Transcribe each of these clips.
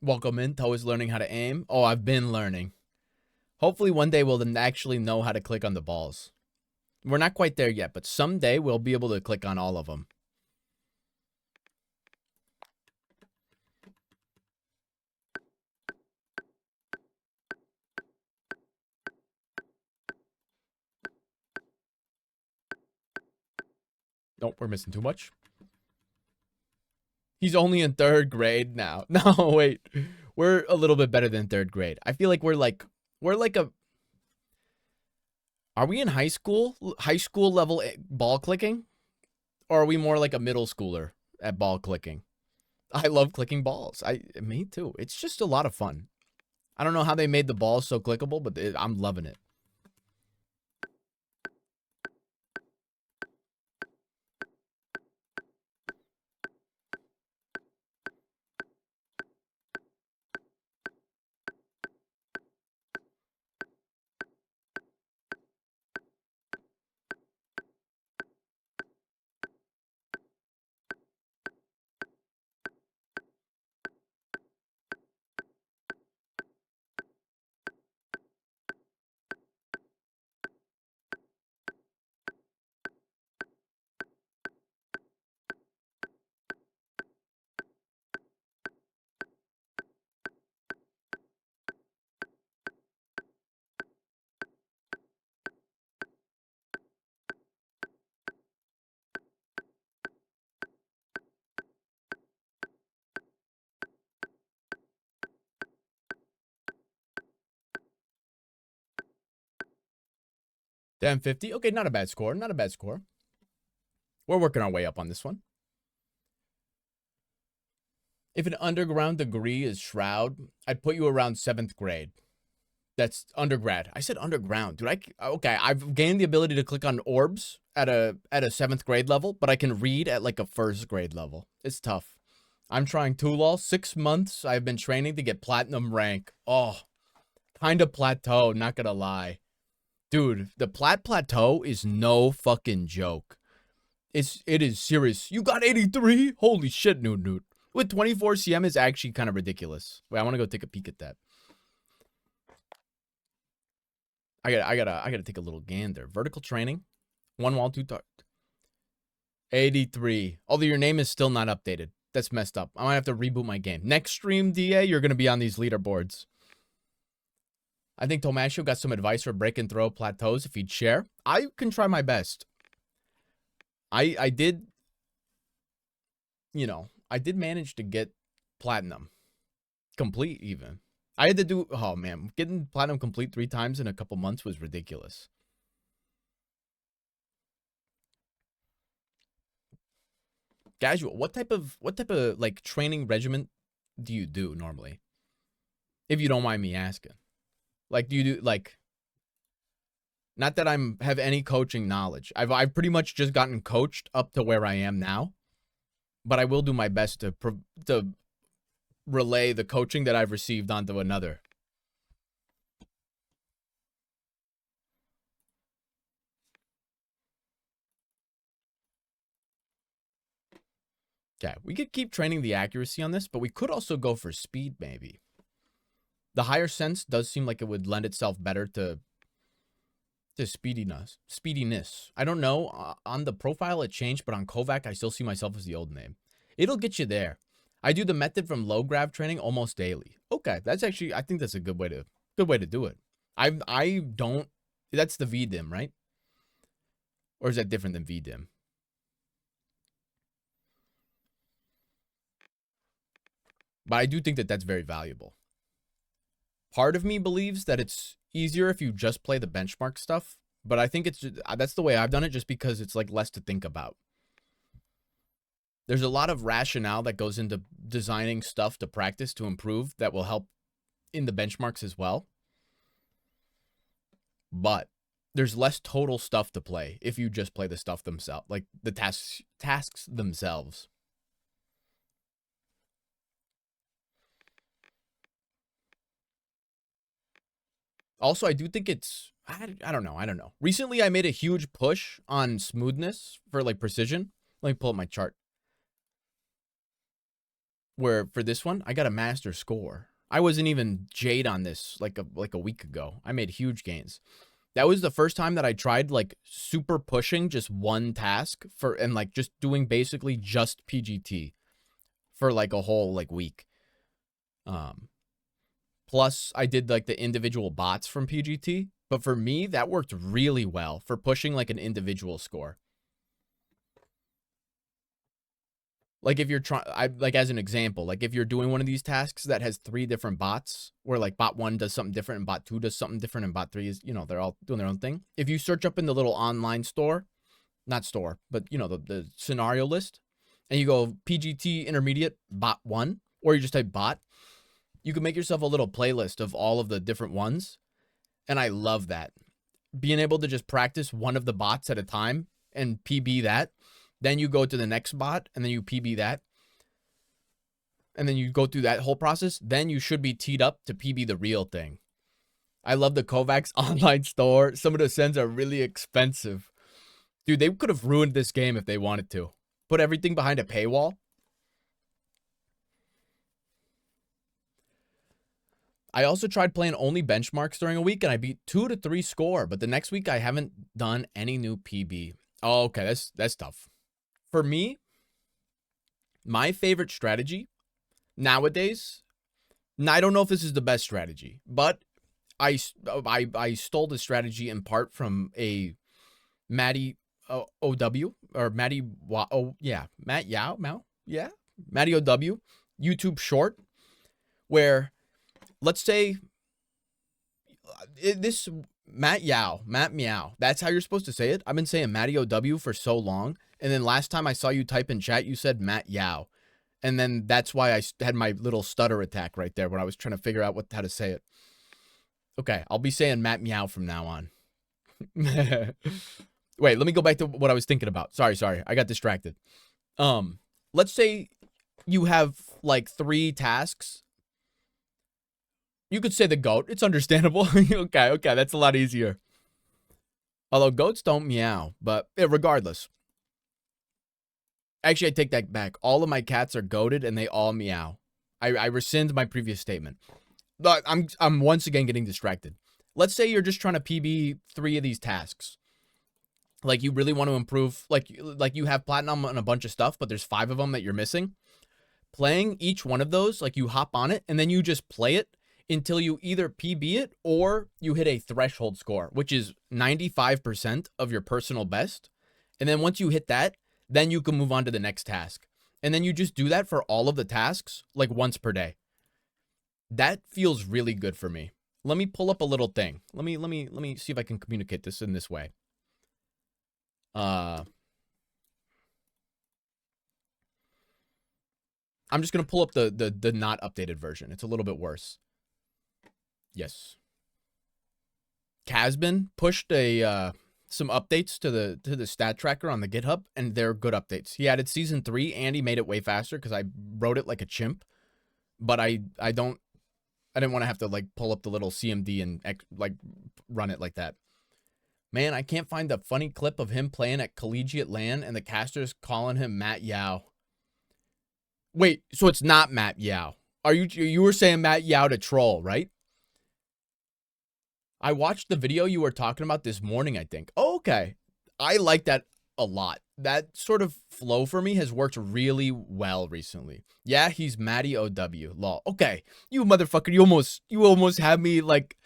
Welcome in. Toe is learning how to aim. Oh, I've been learning. Hopefully one day we'll then actually know how to click on the balls. We're not quite there yet, but someday we'll be able to click on all of them. Nope, we're missing too much. He's only in 3rd grade now. No, wait. We're a little bit better than 3rd grade. I feel like we're like a... Are we in high school? High school level ball clicking? Or are we more like a middle schooler at ball clicking? I love clicking balls. Me too. It's just a lot of fun. I don't know how they made the balls so clickable, but I'm loving it. Damn, 50. Okay, not a bad score. Not a bad score. We're working our way up on this one. If an underground degree is Shroud, I'd put you around 7th grade. That's undergrad. I said underground, dude. Okay, I've gained the ability to click on orbs at a 7th grade level, but I can read at like a 1st grade level. It's tough. I'm trying Tulal. 6 months I've been training to get platinum rank. Oh, kind of plateau, not gonna lie. Dude, the plateau is no fucking joke. It is serious. You got 83? Holy shit, Newt. With 24 CM is actually kind of ridiculous. Wait, I want to go take a peek at that. I gotta take a little gander. Vertical training. 1 wall, 2 target. 83. Although your name is still not updated. That's messed up. I might have to reboot my game. Next stream, DA, you're gonna be on these leaderboards. I think ToeMashio got some advice for break and throw plateaus if he'd share. I can try my best. I did, you know, I did manage to get platinum. Complete, even. I had to do, oh man, getting platinum complete 3 times in a couple months was ridiculous. Casual, what type of like training regimen do you do normally? If you don't mind me asking. Like, do you do like, not that I'm have any coaching knowledge. I've pretty much just gotten coached up to where I am now, but I will do my best to relay the coaching that I've received onto another. Okay, we could keep training the accuracy on this, but we could also go for speed, maybe. The higher sense does seem like it would lend itself better to speediness. I don't know. On the profile, it changed, but on Kovaak, I still see myself as the old name. It'll get you there. I do the method from low grav training almost daily. Okay, that's actually, I think that's a good way to do it. I don't, that's the VDIM, right? Or is that different than VDIM? But I do think that that's very valuable. Part of me believes that it's easier if you just play the benchmark stuff, but I think that's the way I've done it, just because it's like less to think about. There's a lot of rationale that goes into designing stuff to practice to improve that will help in the benchmarks as well. But there's less total stuff to play if you just play the stuff themselves, like the tasks themselves. Also, I do think it's, I don't know. Recently, I made a huge push on smoothness for like precision. Let me pull up my chart. where for this one, I got a master score. I wasn't even Jade on this like a week ago. I made huge gains. That was the first time that I tried like super pushing just one task for and like just doing basically just PGT for like a whole like week. Plus I did like the individual bots from PGT, but for me that worked really well for pushing like an individual score. Like if you're trying, like as an example, like if you're doing one of these tasks that has 3 different bots, where like bot 1 does something different and bot 2 does something different and bot 3 is, you know, they're all doing their own thing. If you search up in the little online store, not store, but you know, the scenario list, and you go PGT intermediate bot 1, or you just type bot, you can make yourself a little playlist of all of the different ones. And I love that. Being able to just practice one of the bots at a time and PB that. Then you go to the next bot, and then you PB that. And then you go through that whole process. Then you should be teed up to PB the real thing. I love the Kovaak's online store. Some of the sends are really expensive. Dude, they could have ruined this game if they wanted to. Put everything behind a paywall. I also tried playing only benchmarks during a week, and I beat 2 to 3 score. But the next week, I haven't done any new PB. Oh, okay, that's tough. For me, my favorite strategy nowadays, and I don't know if this is the best strategy, but I stole the strategy in part from a Matty OW or Matty Matt Yao Mao, yeah, Matty OW YouTube short, where let's say this Matt Meow. That's how you're supposed to say it. I've been saying Matty OW for so long. And then last time I saw you type in chat, you said Matt Yao. And then that's why I had my little stutter attack right there when I was trying to figure out how to say it. Okay, I'll be saying Matt Meow from now on. Wait, let me go back to what I was thinking about. Sorry. I got distracted. Let's say you have like 3 tasks. You could say the goat. It's understandable. Okay, that's a lot easier. Although goats don't meow, but regardless. Actually, I take that back. All of my cats are goated and they all meow. I rescind my previous statement. But I'm once again getting distracted. Let's say you're just trying to PB 3 of these tasks. Like you really want to improve, like you have platinum on a bunch of stuff, but there's 5 of them that you're missing. Playing each one of those, like you hop on it and then you just play it until you either PB it or you hit a threshold score, which is 95% of your personal best. And then once you hit that, then you can move on to the next task. And then you just do that for all of the tasks, like once per day. That feels really good for me. Let me pull up a little thing. Let me see if I can communicate this in this way. I'm just going to pull up the not updated version. It's a little bit worse. Yes. Casbin pushed some updates to the stat tracker on the GitHub, and they're good updates. He added season 3, and he made it way faster because I wrote it like a chimp. But I didn't want to have to like pull up the little CMD and like run it like that. Man, I can't find the funny clip of him playing at Collegiate LAN and the casters calling him Matt Yao. Wait, so it's not Matt Yao. You were saying Matt Yao to troll, right? I watched the video you were talking about this morning, I think. Oh, okay. I like that a lot. That sort of flow for me has worked really well recently. Yeah, he's Matty OW. Lol. Okay. You motherfucker, you almost had me like,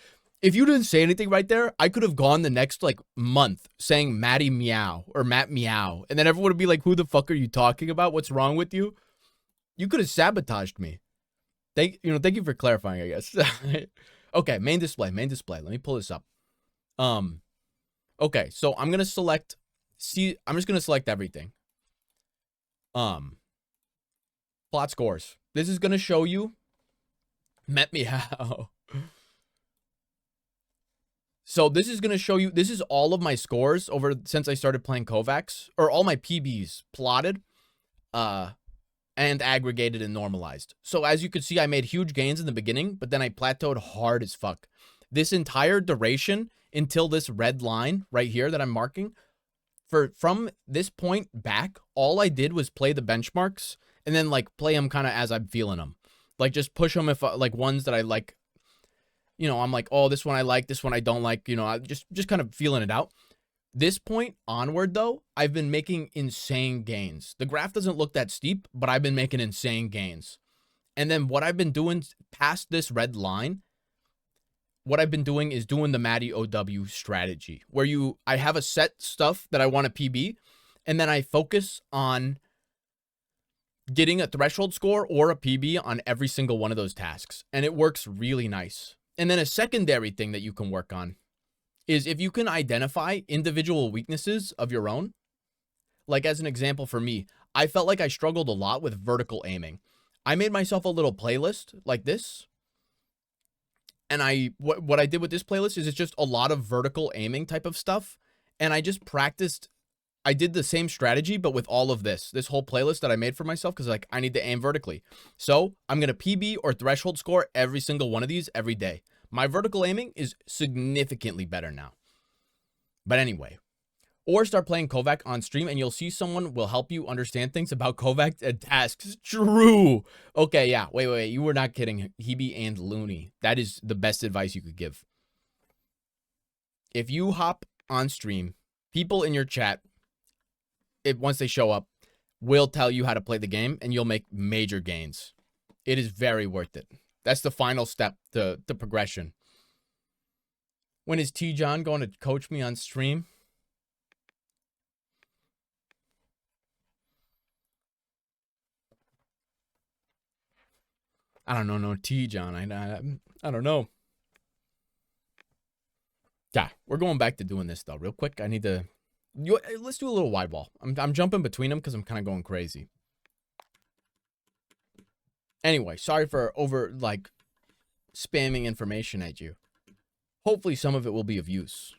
if you didn't say anything right there, I could have gone the next like month saying Matty Meow or Matt Meow. And then everyone would be like, who the fuck are you talking about? What's wrong with you? You could have sabotaged me. Thank you for clarifying, I guess. Okay, main display. Let me pull this up. Okay, so I'm gonna select. I'm just gonna select everything. Plot scores. This is gonna show you. Met me how. So this is gonna show you. This is all of my scores over since I started playing Kovaaks, or all my PBs plotted, and aggregated and normalized. So as you can see, I made huge gains in the beginning, but then I plateaued hard as fuck. This entire duration until this red line right here that I'm marking, from this point back, all I did was play the benchmarks and then like play them kind of as I'm feeling them. Like just push them if like ones that I like, you know, I'm like, oh, this one I like, this one I don't like, you know, I just kind of feeling it out. This point onward, though, I've been making insane gains. The graph doesn't look that steep, but I've been making insane gains. And then what I've been doing past this red line, what I've been doing is doing the Matty OW strategy, where I have a set stuff that I want to PB, and then I focus on getting a threshold score or a PB on every single one of those tasks. And it works really nice. And then a secondary thing that you can work on is if you can identify individual weaknesses of your own. Like as an example for me, I felt like I struggled a lot with vertical aiming. I made myself a little playlist like this. And what I did with this playlist is it's just a lot of vertical aiming type of stuff. And I just practiced. I did the same strategy, but with all of this whole playlist that I made for myself, because like I need to aim vertically. So I'm going to PB or threshold score every single one of these every day. My vertical aiming is significantly better now. But anyway, or start playing Kovaak on stream and you'll see someone will help you understand things about Kovaak and tasks. True. Okay, yeah. Wait. You were not kidding. Hebe and Looney. That is the best advice you could give. If you hop on stream, people in your chat, once they show up, will tell you how to play the game and you'll make major gains. It is very worth it. That's the final step to progression. When is T. John going to coach me on stream? I don't know, no T. John. I don't know. Yeah, we're going back to doing this though, real quick. I need to. Let's do a little wide wall. I'm jumping between them because I'm kind of going crazy. Anyway, sorry for like spamming information at you. Hopefully, some of it will be of use.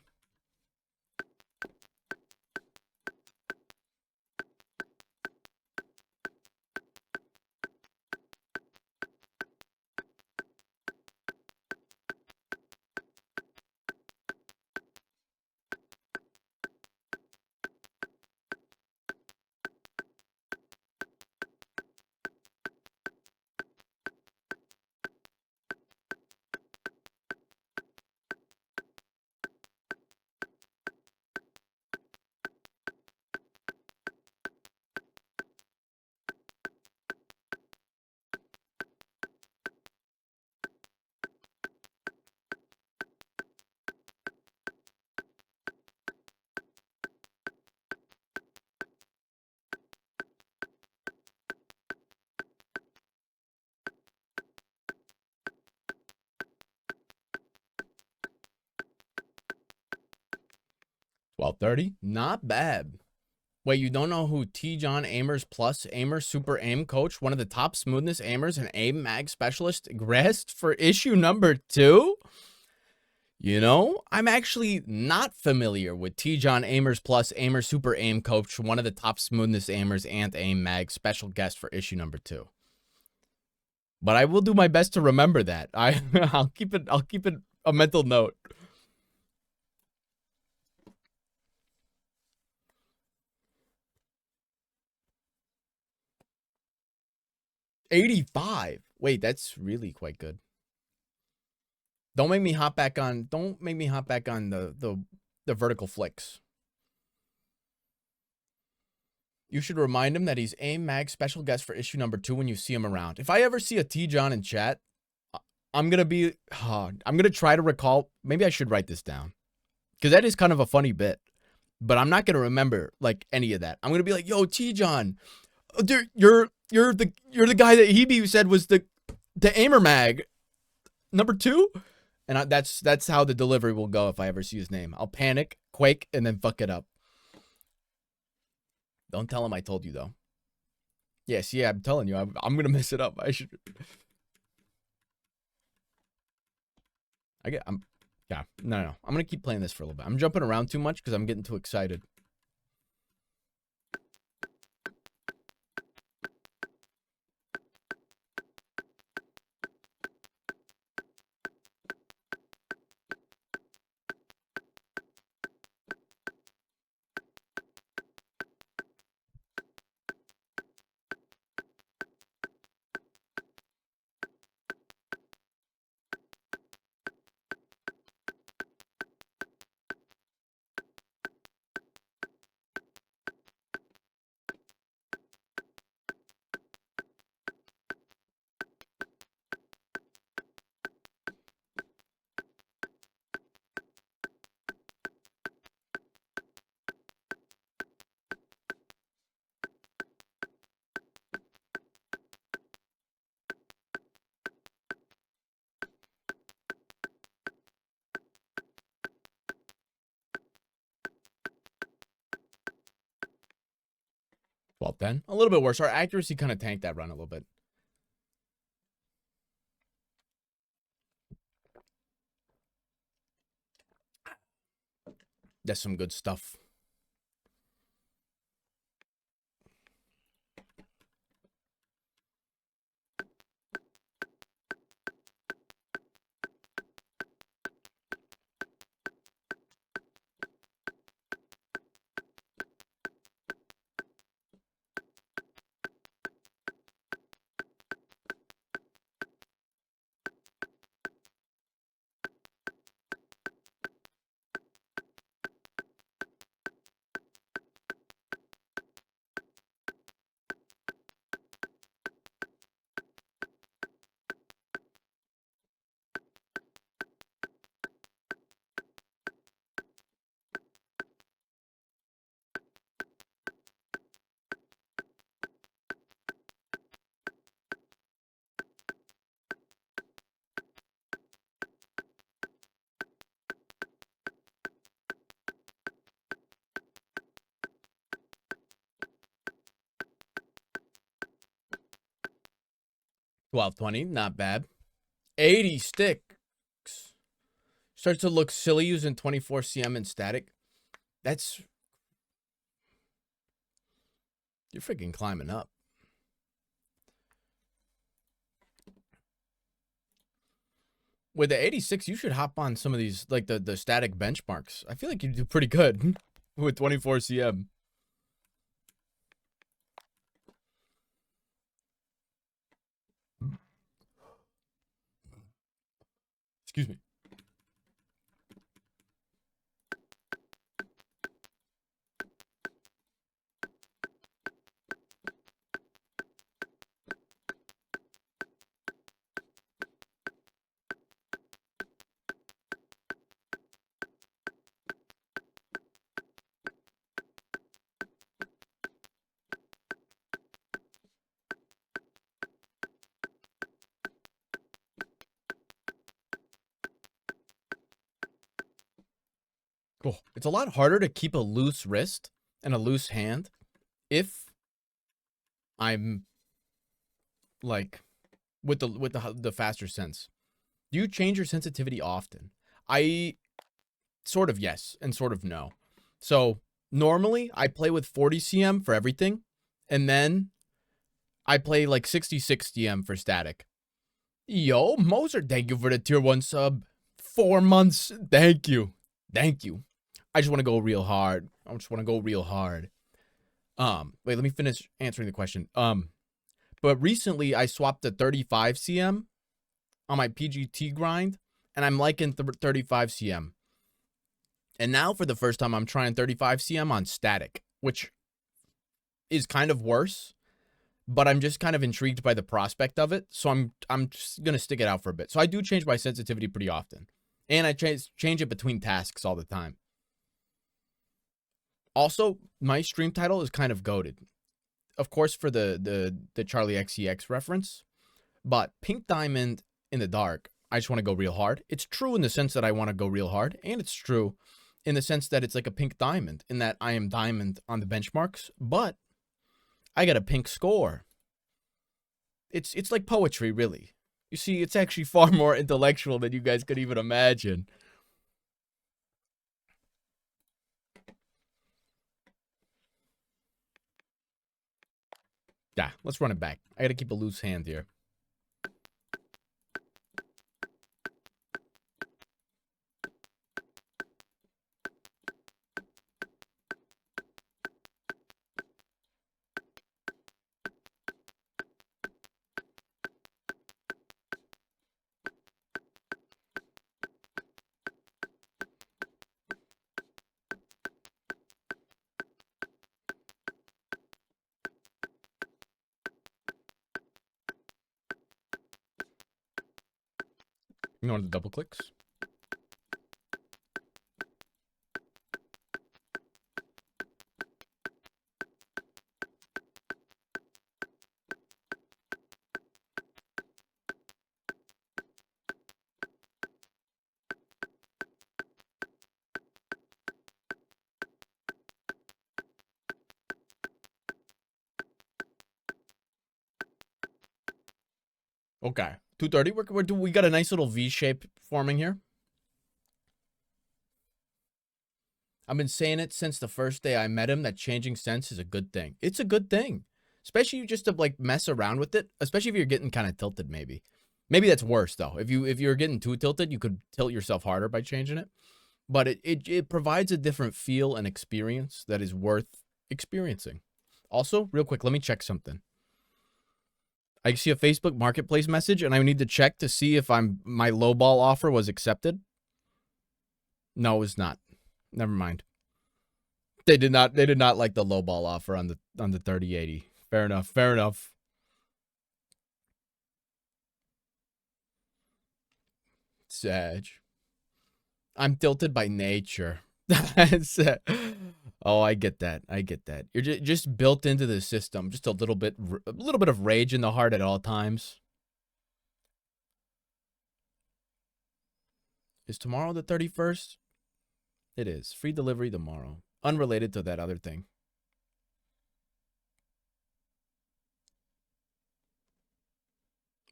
$12.30, not bad. Wait, you don't know who T. John Aimers Plus Aimer Super Aim Coach, one of the top smoothness aimers and aim mag specialist, rest for issue number 2? You know, I'm actually not familiar with T. John Aimers Plus Aimer Super Aim Coach, one of the top smoothness aimers and aim mag special guest for issue number 2. But I will do my best to remember that. I'll keep it a mental note. $85. Wait, that's really quite good. Don't make me hop back on the vertical flicks. You should remind him that he's aim mag special guest for issue number 2 when you see him around. If I ever see a T. John in chat, I'm going to try to recall. Maybe I should write this down, because that is kind of a funny bit, but I'm not going to remember like any of that. I'm going to be like, yo, T. John, dude, you're the guy that Hebe said was the aimer mag number 2. And that's how the delivery will go if I ever see his name. I'll panic, quake, and then fuck it up. Don't tell him I told you, though. Yes, yeah, I'm telling you. I'm going to mess it up. I should. Yeah, no. I'm going to keep playing this for a little bit. I'm jumping around too much because I'm getting too excited. 1210. A little bit worse. Our accuracy kind of tanked that run a little bit. That's some good stuff. $12.20, not bad. 80 sticks. Starts to look silly using 24 cm and static. That's... You're freaking climbing up. With the 86, you should hop on some of these, like the static benchmarks. I feel like you do pretty good with 24 cm. Excuse me. Cool. It's a lot harder to keep a loose wrist and a loose hand if I'm like with the faster sense. Do you change your sensitivity often? I sort of yes and sort of no. So normally I play with 40 cm for everything, and then I play like 66 cm for static. Yo, Moser, thank you for the tier 1 sub. 4 months. Thank you. Thank you. I just want to go real hard. Wait, let me finish answering the question. But recently I swapped to 35 cm on my PGT grind, and I'm liking 35 cm. And now for the first time I'm trying 35 cm on static, which is kind of worse, but I'm just kind of intrigued by the prospect of it. So I'm just going to stick it out for a bit. So I do change my sensitivity pretty often, and I change it between tasks all the time. Also, my stream title is kind of goated. Of course, for the Charlie XCX reference, but Pink Diamond in the dark, I just want to go real hard. It's true in the sense that I want to go real hard, and it's true in the sense that it's like a pink diamond, in that I am diamond on the benchmarks, but I got a pink score. It's like poetry, really. You see, it's actually far more intellectual than you guys could even imagine. Yeah, let's run it back. I gotta keep a loose hand here. Ignore the double clicks. Okay. 230. We got a nice little V shape forming here. I've been saying it since the first day I met him that changing sense is a good thing. It's a good thing. Especially just to like mess around with it. Especially if you're getting kind of tilted, maybe. Maybe that's worse though. If you're getting too tilted, you could tilt yourself harder by changing it. But it provides a different feel and experience that is worth experiencing. Also, real quick, let me check something. I see a Facebook Marketplace message, and I need to check to see if my lowball offer was accepted. No, it was not. Never mind. They did not like the lowball offer on the 3080. Fair enough. Fair enough. Sag. I'm tilted by nature. Oh, I get that. I get that. You're just built into the system. Just a little bit of rage in the heart at all times. Is tomorrow the 31st? It is. Free delivery tomorrow. Unrelated to that other thing.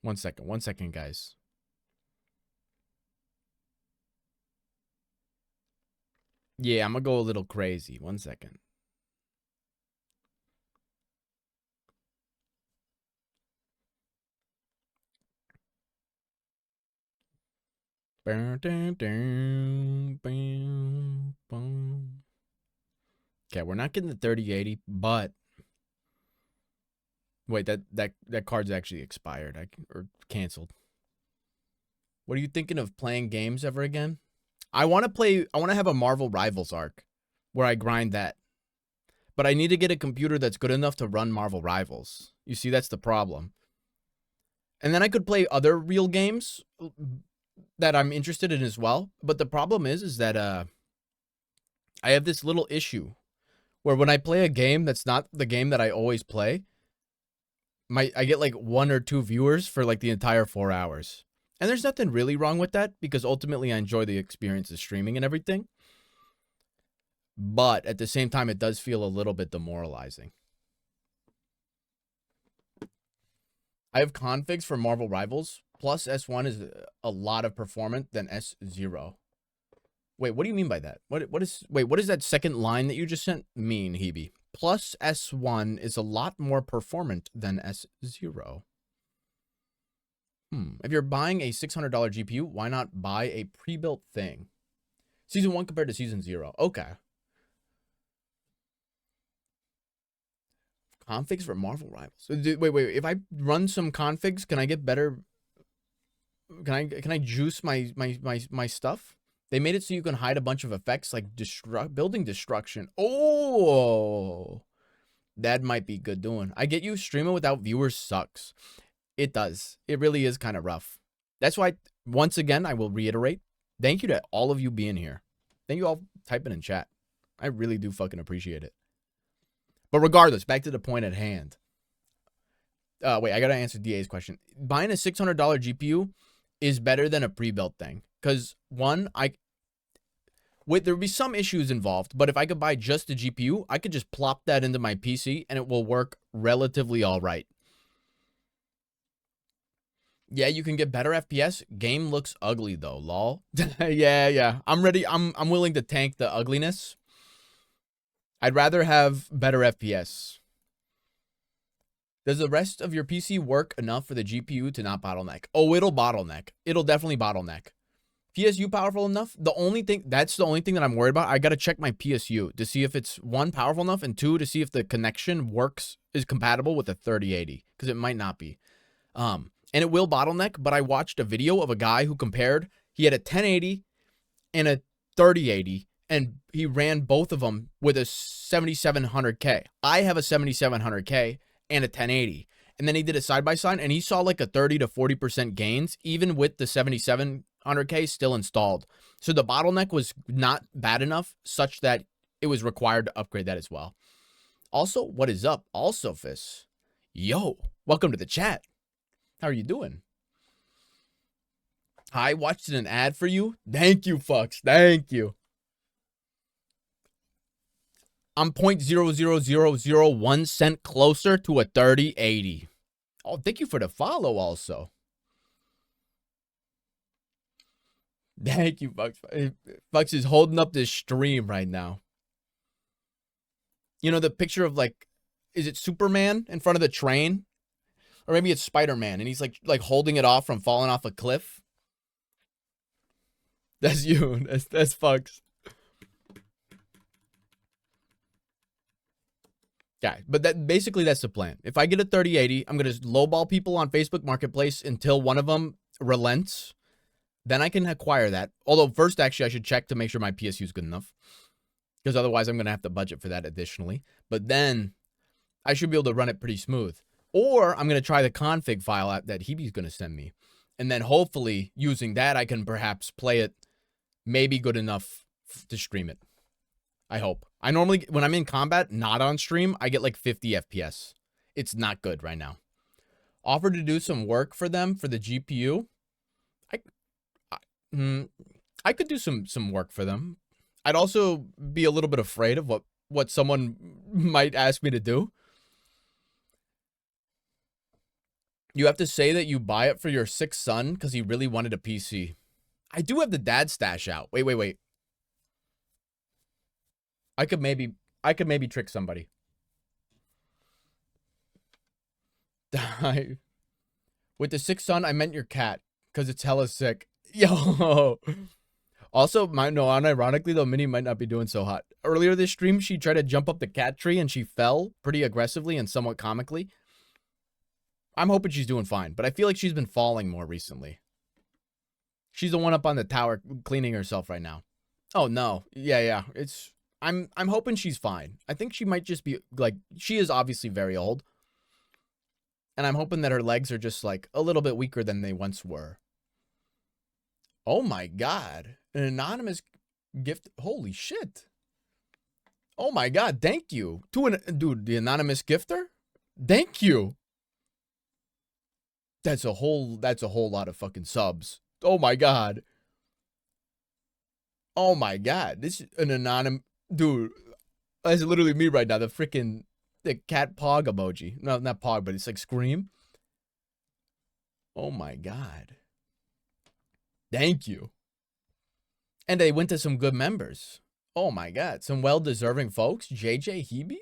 One second, guys. Yeah, I'm gonna go a little crazy. 1 second. Okay, we're not getting the 3080, but wait, that card's actually expired or canceled. What are you thinking of playing games ever again? I want to have a Marvel Rivals arc where I grind that. But I need to get a computer that's good enough to run Marvel Rivals. You see, that's the problem. And then I could play other real games that I'm interested in as well. But the problem is that I have this little issue where when I play a game that's not the game that I always play, I get like 1 or 2 viewers for like the entire 4 hours. And there's nothing really wrong with that because ultimately I enjoy the experience of streaming and everything. But at the same time, it does feel a little bit demoralizing. I have configs for Marvel Rivals. Plus S1 is a lot of performant than S0. Wait, what do you mean by that? What is that second line that you just sent mean, Hebe? Plus S1 is a lot more performant than S0. If you're buying a $600 GPU, why not buy a pre-built thing? Season 1 compared to Season 0. Okay. Configs for Marvel Rivals. Wait. If I run some configs, can I get better? Can I juice my stuff? They made it so you can hide a bunch of effects like building destruction. Oh, that might be good doing. I get you. Streaming without viewers sucks. It does. It really is kind of rough. That's why, once again, I will reiterate. Thank you to all of you being here. Thank you all typing in chat. I really do fucking appreciate it. But regardless, back to the point at hand. Wait, I gotta answer DA's question. Buying a $600 GPU is better than a pre-built thing. Because, one, there would be some issues involved, but if I could buy just the GPU, I could just plop that into my PC and it will work relatively all right. Yeah, you can get better FPS. Game looks ugly though, lol. Yeah. I'm ready. I'm willing to tank the ugliness. I'd rather have better FPS. Does the rest of your PC work enough for the GPU to not bottleneck? Oh, it'll bottleneck. It'll definitely bottleneck. PSU powerful enough? That's the only thing that I'm worried about. I got to check my PSU to see if it's 1, powerful enough, and 2, to see if the connection is compatible with a 3080, because it might not be. And it will bottleneck, but I watched a video of a guy who compared, he had a 1080 and a 3080, and he ran both of them with a 7700K. I have a 7700K and a 1080. And then he did a side-by-side, and he saw like a 30 to 40% gains, even with the 7700K still installed. So the bottleneck was not bad enough such that it was required to upgrade that as well. Also, what is up? Also, Fis. Yo, welcome to the chat. How are you doing? I watched an ad for you. Thank you, fucks. Thank you. I'm 0.00001 cent closer to a 3080. Oh, thank you for the follow also. Thank you, Bucks. Bucks is holding up this stream right now. You know the picture of like, is it Superman in front of the train? Or maybe it's Spider-Man and he's like holding it off from falling off a cliff. That's you. That's Bucks. Yeah, but that basically that's the plan. If I get a 3080, I'm gonna lowball people on Facebook Marketplace until one of them relents. Then I can acquire that. Although first, actually, I should check to make sure my PSU is good enough, because otherwise I'm gonna have to budget for that additionally. But then I should be able to run it pretty smooth. Or I'm gonna try the config file that Hebe's gonna send me, and then hopefully using that I can perhaps play it, maybe good enough to stream it. I hope. I normally, when I'm in combat, not on stream, I get like 50 FPS. It's not good right now. Offered to do some work for them for the GPU. I could do some work for them. I'd also be a little bit afraid of what someone might ask me to do. You have to say that you buy it for your 6th son because he really wanted a PC. I do have the dad stash out. Wait. I could maybe trick somebody. With the 6th son, I meant your cat, because it's hella sick. Yo. Also, unironically, though, Minnie might not be doing so hot. Earlier this stream, she tried to jump up the cat tree, and she fell pretty aggressively and somewhat comically. I'm hoping she's doing fine, but I feel like she's been falling more recently. She's the one up on the tower cleaning herself right now. Oh, no. Yeah. I'm hoping she's fine. I think she might just be, like, she is obviously very old. And I'm hoping that her legs are just, like, a little bit weaker than they once were. Oh, my God. An anonymous gift. Holy shit. Oh, my God. Thank you. Dude, the anonymous gifter? Thank you. That's a whole lot of fucking subs. Oh, my God. Oh, my God. This is an anonymous... Dude, that's literally me right now. The cat pog emoji. No, not pog, but it's like scream. Oh my God. Thank you. And they went to some good members. Oh my God. Some well-deserving folks. JJ Hebe?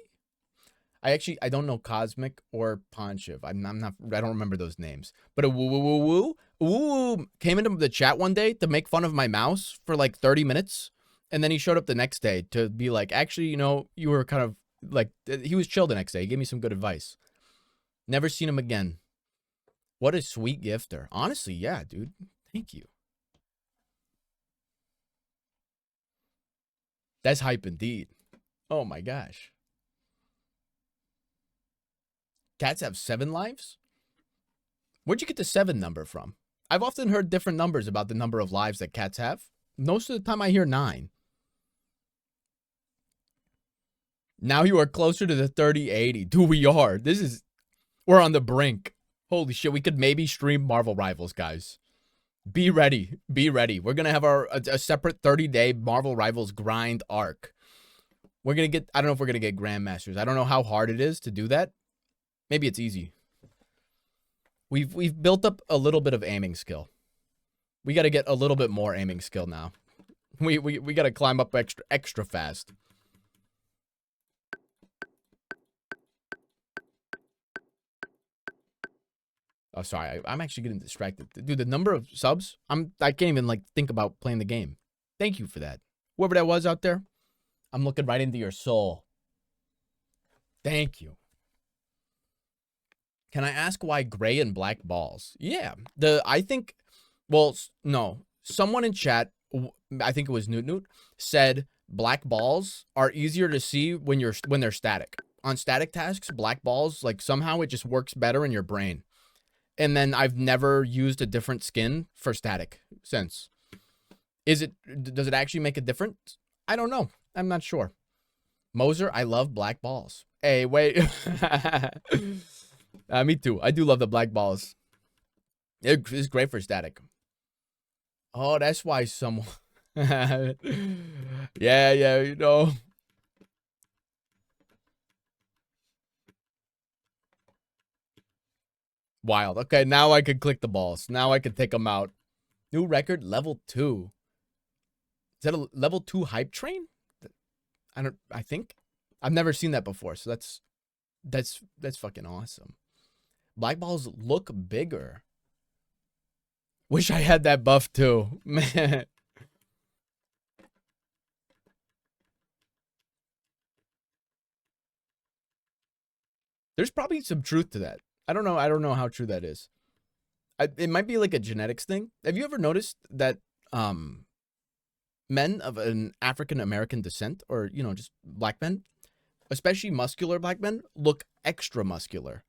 I don't know Cosmic or Ponchiv. I don't remember those names. But a woo came into the chat one day to make fun of my mouse for like 30 minutes. And then he showed up the next day to be like, actually, you know, you were kind of like, he was chill the next day. He gave me some good advice. Never seen him again. What a sweet gifter. Honestly, yeah, dude. Thank you. That's hype indeed. Oh my gosh. Cats have 7 lives? Where'd you get the 7 number from? I've often heard different numbers about the number of lives that cats have. Most of the time I hear 9. Now you are closer to the 3080. Dude, we are. We're on the brink. Holy shit, we could maybe stream Marvel Rivals, guys. Be ready. Be ready. We're going to have a separate 30-day Marvel Rivals grind arc. We're going to get, I don't know if we're going to get Grandmasters. I don't know how hard it is to do that. Maybe it's easy. We've built up a little bit of aiming skill. We got to get a little bit more aiming skill now. We got to climb up extra fast. Oh, sorry. I'm actually getting distracted. Dude, the number of subs, I can't even like think about playing the game. Thank you for that. Whoever that was out there, I'm looking right into your soul. Thank you. Can I ask why gray and black balls? Yeah. I think, well, no. Someone in chat, I think it was Newt, said black balls are easier to see when they're static. On static tasks, black balls, like somehow it just works better in your brain. And then I've never used a different skin for static since. Does it actually make a difference? I don't know. I'm not sure. Moser, I love black balls. Hey, wait. Me too. I do love the black balls. It's great for static. Oh, that's why someone... yeah, you know... Wild. Okay, now I can click the balls. Now I can take them out. New record, level 2. that a level 2 hype train? I think. I've never seen that before, so that's fucking awesome. Black balls look bigger. Wish I had that buff too. Man. There's probably some truth to that. I don't know how true that is. It might be like a genetics thing. Have you ever noticed that men of an African American descent, or just black men, especially muscular black men, look extra muscular?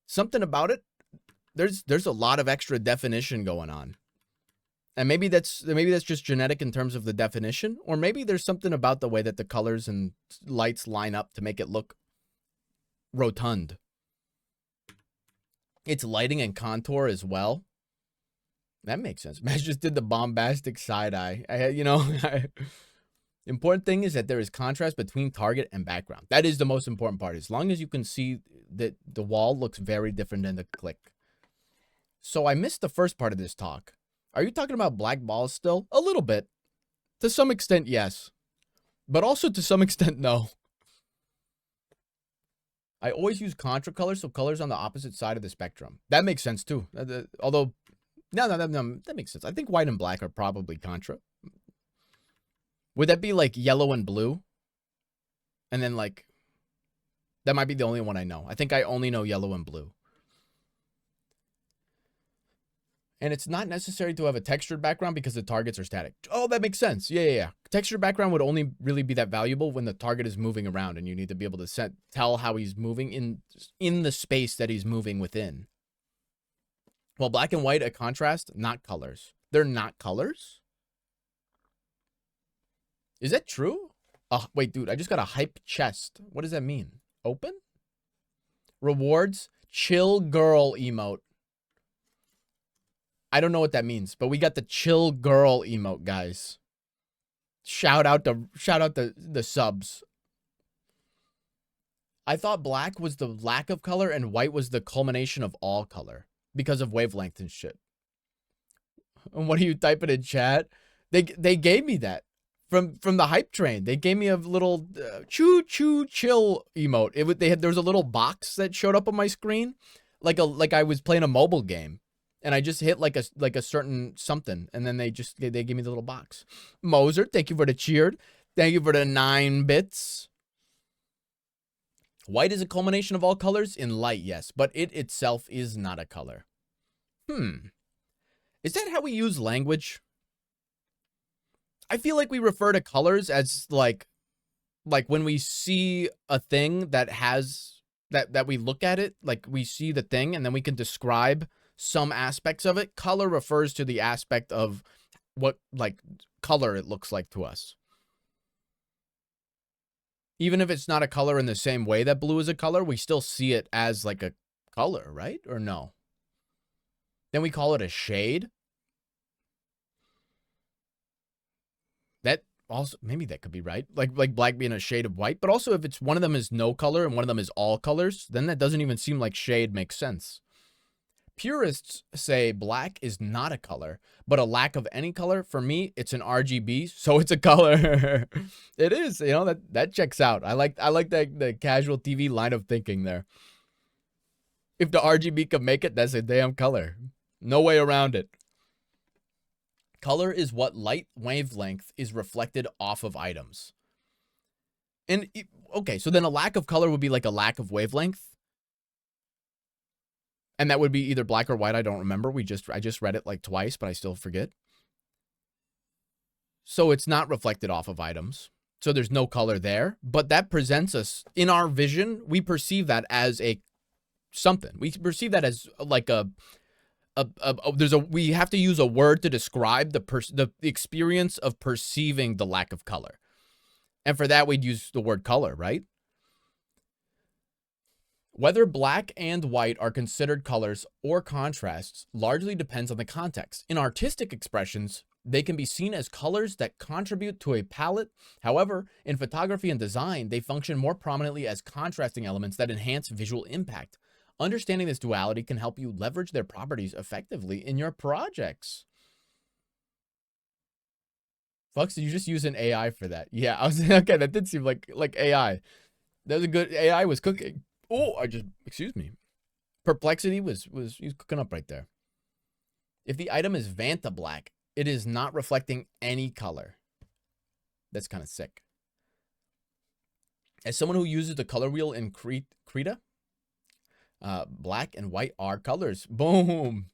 Something about it. There's a lot of extra definition going on. And maybe that's just genetic in terms of the definition, or maybe there's something about the way that the colors and lights line up to make it look rotund. It's lighting and contour as well. That makes sense. Matt just did the bombastic side eye. Important thing is that there is contrast between target and background. That is the most important part. As long as you can see that the wall looks very different than the click. So I missed the first part of this talk. Are you talking about black balls still? A little bit. To some extent, yes. But also to some extent, no. I always use contra colors, so colors on the opposite side of the spectrum. That makes sense too. Although, no, that makes sense. I think white and black are probably contra. Would that be like yellow and blue? And then like, that might be the only one I know. I think I only know yellow and blue. And it's not necessary to have a textured background because the targets are static. Oh, that makes sense. Yeah. Textured background would only really be that valuable when the target is moving around and you need to be able to tell how he's moving in the space that he's moving within. Well, black and white, a contrast, not colors. They're not colors? Is that true? Oh, wait, dude, I just got a hype chest. What does that mean? Open? Rewards? Chill girl emote. I don't know what that means, but we got the chill girl emote, guys. Shout out the subs. I thought black was the lack of color and white was the culmination of all color because of wavelength and shit. And what are you typing in chat? They gave me that from the hype train. They gave me a little choo chill emote. There was a little box that showed up on my screen, like I was playing a mobile game. And I just hit like a certain something, and then they gave me the little box. Moser, thank you for the cheered. Thank you for the 9 bits. White is a culmination of all colors in light, yes, but it itself is not a color. Is that how we use language? I feel like we refer to colors as like when we see a thing that has that we look at it, like we see the thing and then we can describe some aspects of it. Color refers to the aspect of what like color it looks like to us. Even if it's not a color in the same way that blue is a color, we still see it as like a color, right? Or no? Then we call it a shade. That also, maybe that could be right. Like black being a shade of white, but also if it's one of them is no color and one of them is all colors, then that doesn't even seem like shade makes sense. Purists say black is not a color, but a lack of any color. For me, it's an RGB, so it's a color. It is, that checks out. I like that the casual TV line of thinking there. If the RGB can make it, that's a damn color. No way around it. Color is what light wavelength is reflected off of items. And okay, so then a lack of color would be like a lack of wavelength. And that would be either black or white. I don't remember. I just read it like twice, but I still forget. So it's not reflected off of items. So there's no color there. But that presents us, in our vision, we perceive that as a something. We perceive that as like we have to use a word to describe the experience of perceiving the lack of color. And for that, we'd use the word color, right? Whether black and white are considered colors or contrasts largely depends on the context. In artistic expressions, they can be seen as colors that contribute to a palette. However, in photography and design, they function more prominently as contrasting elements that enhance visual impact. Understanding this duality can help you leverage their properties effectively in your projects. Fucks, did you just use an AI for that? Yeah, I was okay. That did seem like AI. That was a good AI was cooking. Oh, excuse me. Perplexity was he was cooking up right there. If the item is Vanta black, it is not reflecting any color. That's kind of sick. As someone who uses the color wheel in Krita, black and white are colors. Boom.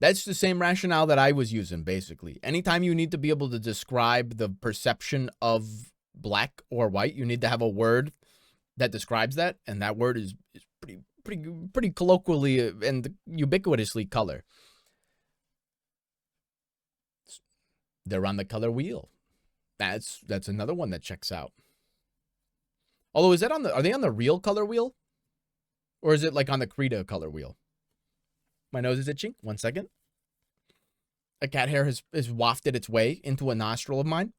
That's the same rationale that I was using, basically. Anytime you need to be able to describe the perception of black or white, you need to have a word that describes that, and that word is pretty colloquially and ubiquitously color. They're on the color wheel. That's another one that checks out. Although, is that are they on the real color wheel? Or is it like on the Krita color wheel? My nose is itching. 1 second. A cat hair has wafted its way into a nostril of mine.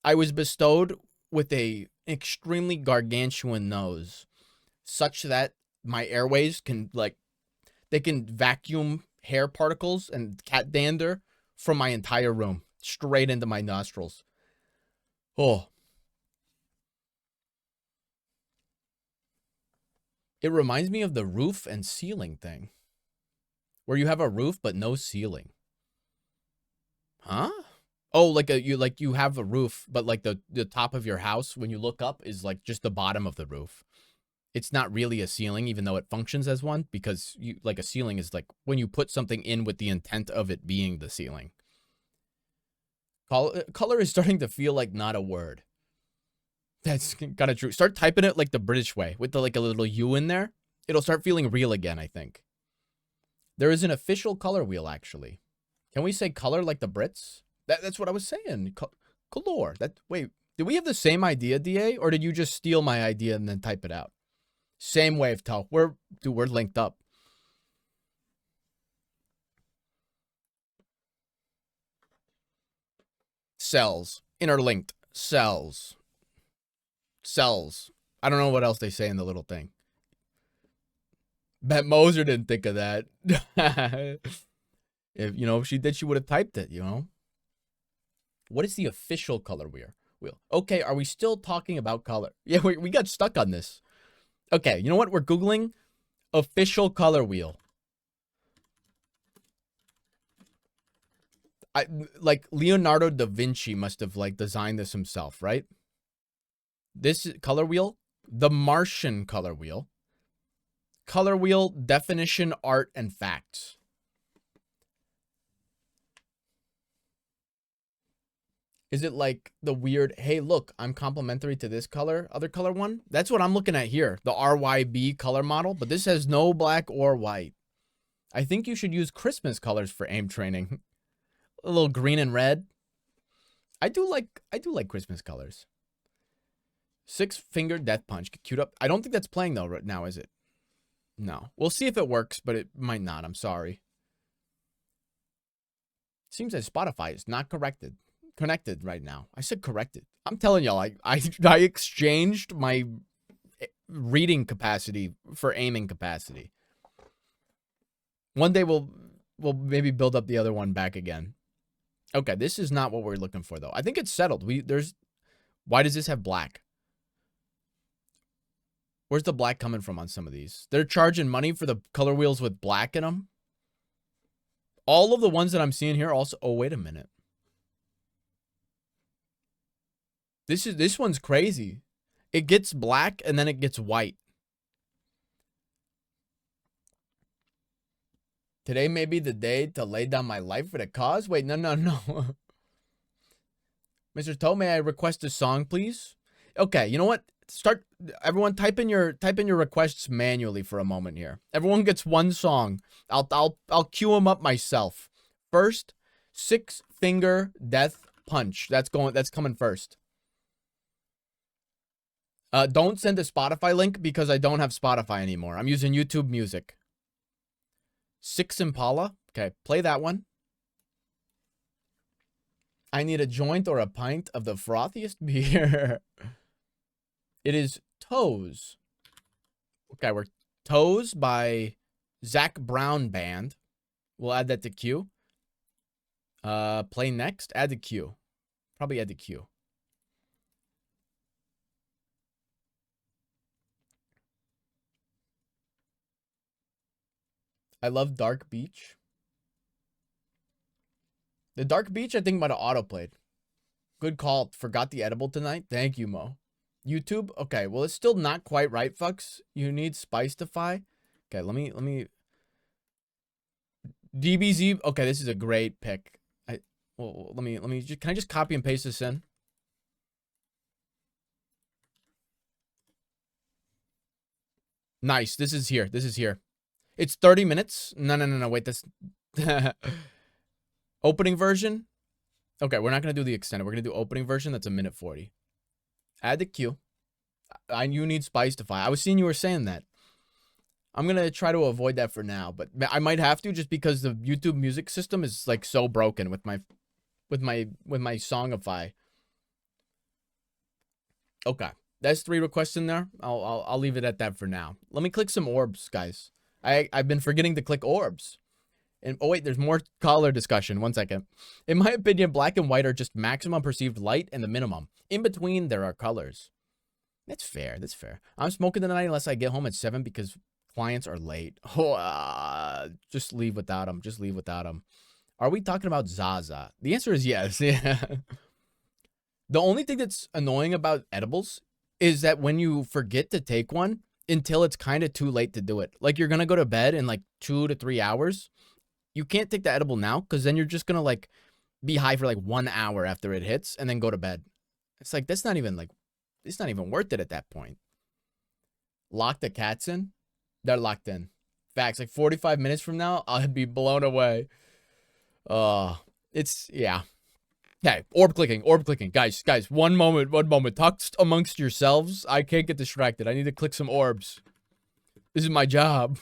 I was bestowed with a extremely gargantuan nose, such that my airways can, like, they can vacuum hair particles and cat dander from my entire room straight into my nostrils. Oh. It reminds me of the roof and ceiling thing, where you have a roof but no ceiling. Huh? Oh, like you have a roof, but like the top of your house, when you look up, is like just the bottom of the roof. It's not really a ceiling, even though it functions as one, because you like a ceiling is like when you put something in with the intent of it being the ceiling. Color is starting to feel like not a word. That's kind of true. Start typing it like the British way, with like a little U in there. It'll start feeling real again, I think. There is an official color wheel, actually. Can we say color like the Brits? That's what I was saying. Color. Wait, did we have the same idea, DA? Or did you just steal my idea and then type it out? Same wave, Toe. We're linked up. Cells. Interlinked. Cells. Cells. I don't know what else they say in the little thing. Bet Moser didn't think of that. If she did, she would have typed it, What is the official color wheel? Okay, are we still talking about color? Yeah, we got stuck on this. Okay, you know what? We're Googling official color wheel. Like Leonardo da Vinci must have like designed this himself, right? This color wheel, the Martian color wheel. Color wheel, definition, art, and facts. Is it like the weird, hey, look, I'm complementary to this color, other color one? That's what I'm looking at here, the RYB color model, but this has no black or white. I think you should use Christmas colors for aim training. A little green and red. I do like Christmas colors. 6-finger death punch. Get queued up. I don't think that's playing though right now, is it? No. We'll see if it works, but it might not. I'm sorry. Seems that Spotify is not connected right now. I said corrected. I'm telling y'all, I exchanged my reading capacity for aiming capacity. One day we'll maybe build up the other one back again. Okay, this is not what we're looking for though. I think it's settled. Why does this have black? Where's the black coming from on some of these? They're charging money for the color wheels with black in them. All of the ones that I'm seeing here also, oh, wait a minute. This one's crazy. It gets black and then it gets white. Today may be the day to lay down my life for the cause. Wait, no. Mr. Toe, may I request a song, please? Okay, you know what? Everyone type in your requests manually for a moment here. Everyone gets one song. I'll queue them up myself. First, 6-finger death punch. That's coming first. Don't send a Spotify link because I don't have Spotify anymore. I'm using YouTube Music. 6 Impala. Okay, play that one. I need a joint or a pint of the frothiest beer. It is Toes. Okay, we're Toes by Zach Brown Band. We'll add that to queue. Play next. Add to queue. Probably add the queue. I love Dark Beach. The Dark Beach, I think, might have autoplayed. Good call. Forgot the edible tonight. Thank you, Mo. YouTube? Okay, well, it's still not quite right, fucks. You need Spicetify. Okay, let me... DBZ. Okay, this is a great pick. Well, let me just, can I just copy and paste this in? Nice. This is here. This is here. It's 30 minutes. No. Wait, that's opening version. Okay, we're not gonna do the extended. We're gonna do opening version. That's 1:40. Add the queue. You need Spicetify. I was seeing you were saying that. I'm gonna try to avoid that for now, but I might have to just because the YouTube music system is like so broken with my Songify. Okay, that's 3 requests in there. I'll leave it at that for now. Let me click some orbs, guys. I've been forgetting to click orbs. And oh wait, there's more color discussion. 1 second. In my opinion, black and white are just maximum perceived light and the minimum. In between, there are colors. That's fair. That's fair. I'm smoking tonight unless I get home at 7 because clients are late. Oh, just leave without them. Just leave without them. Are we talking about Zaza? The answer is yes. Yeah. The only thing that's annoying about edibles is that when you forget to take one until it's kind of too late to do it. Like you're going to go to bed in like 2 to 3 hours. You can't take the edible now because then you're just going to like be high for like 1 hour after it hits and then go to bed. It's like, that's not even like, it's not even worth it at that point. Lock the cats in. They're locked in. Facts. Like 45 minutes from now, I'd be blown away. It's, yeah. Okay, orb clicking. Guys, 1 moment. Talk amongst yourselves. I can't get distracted. I need to click some orbs. This is my job.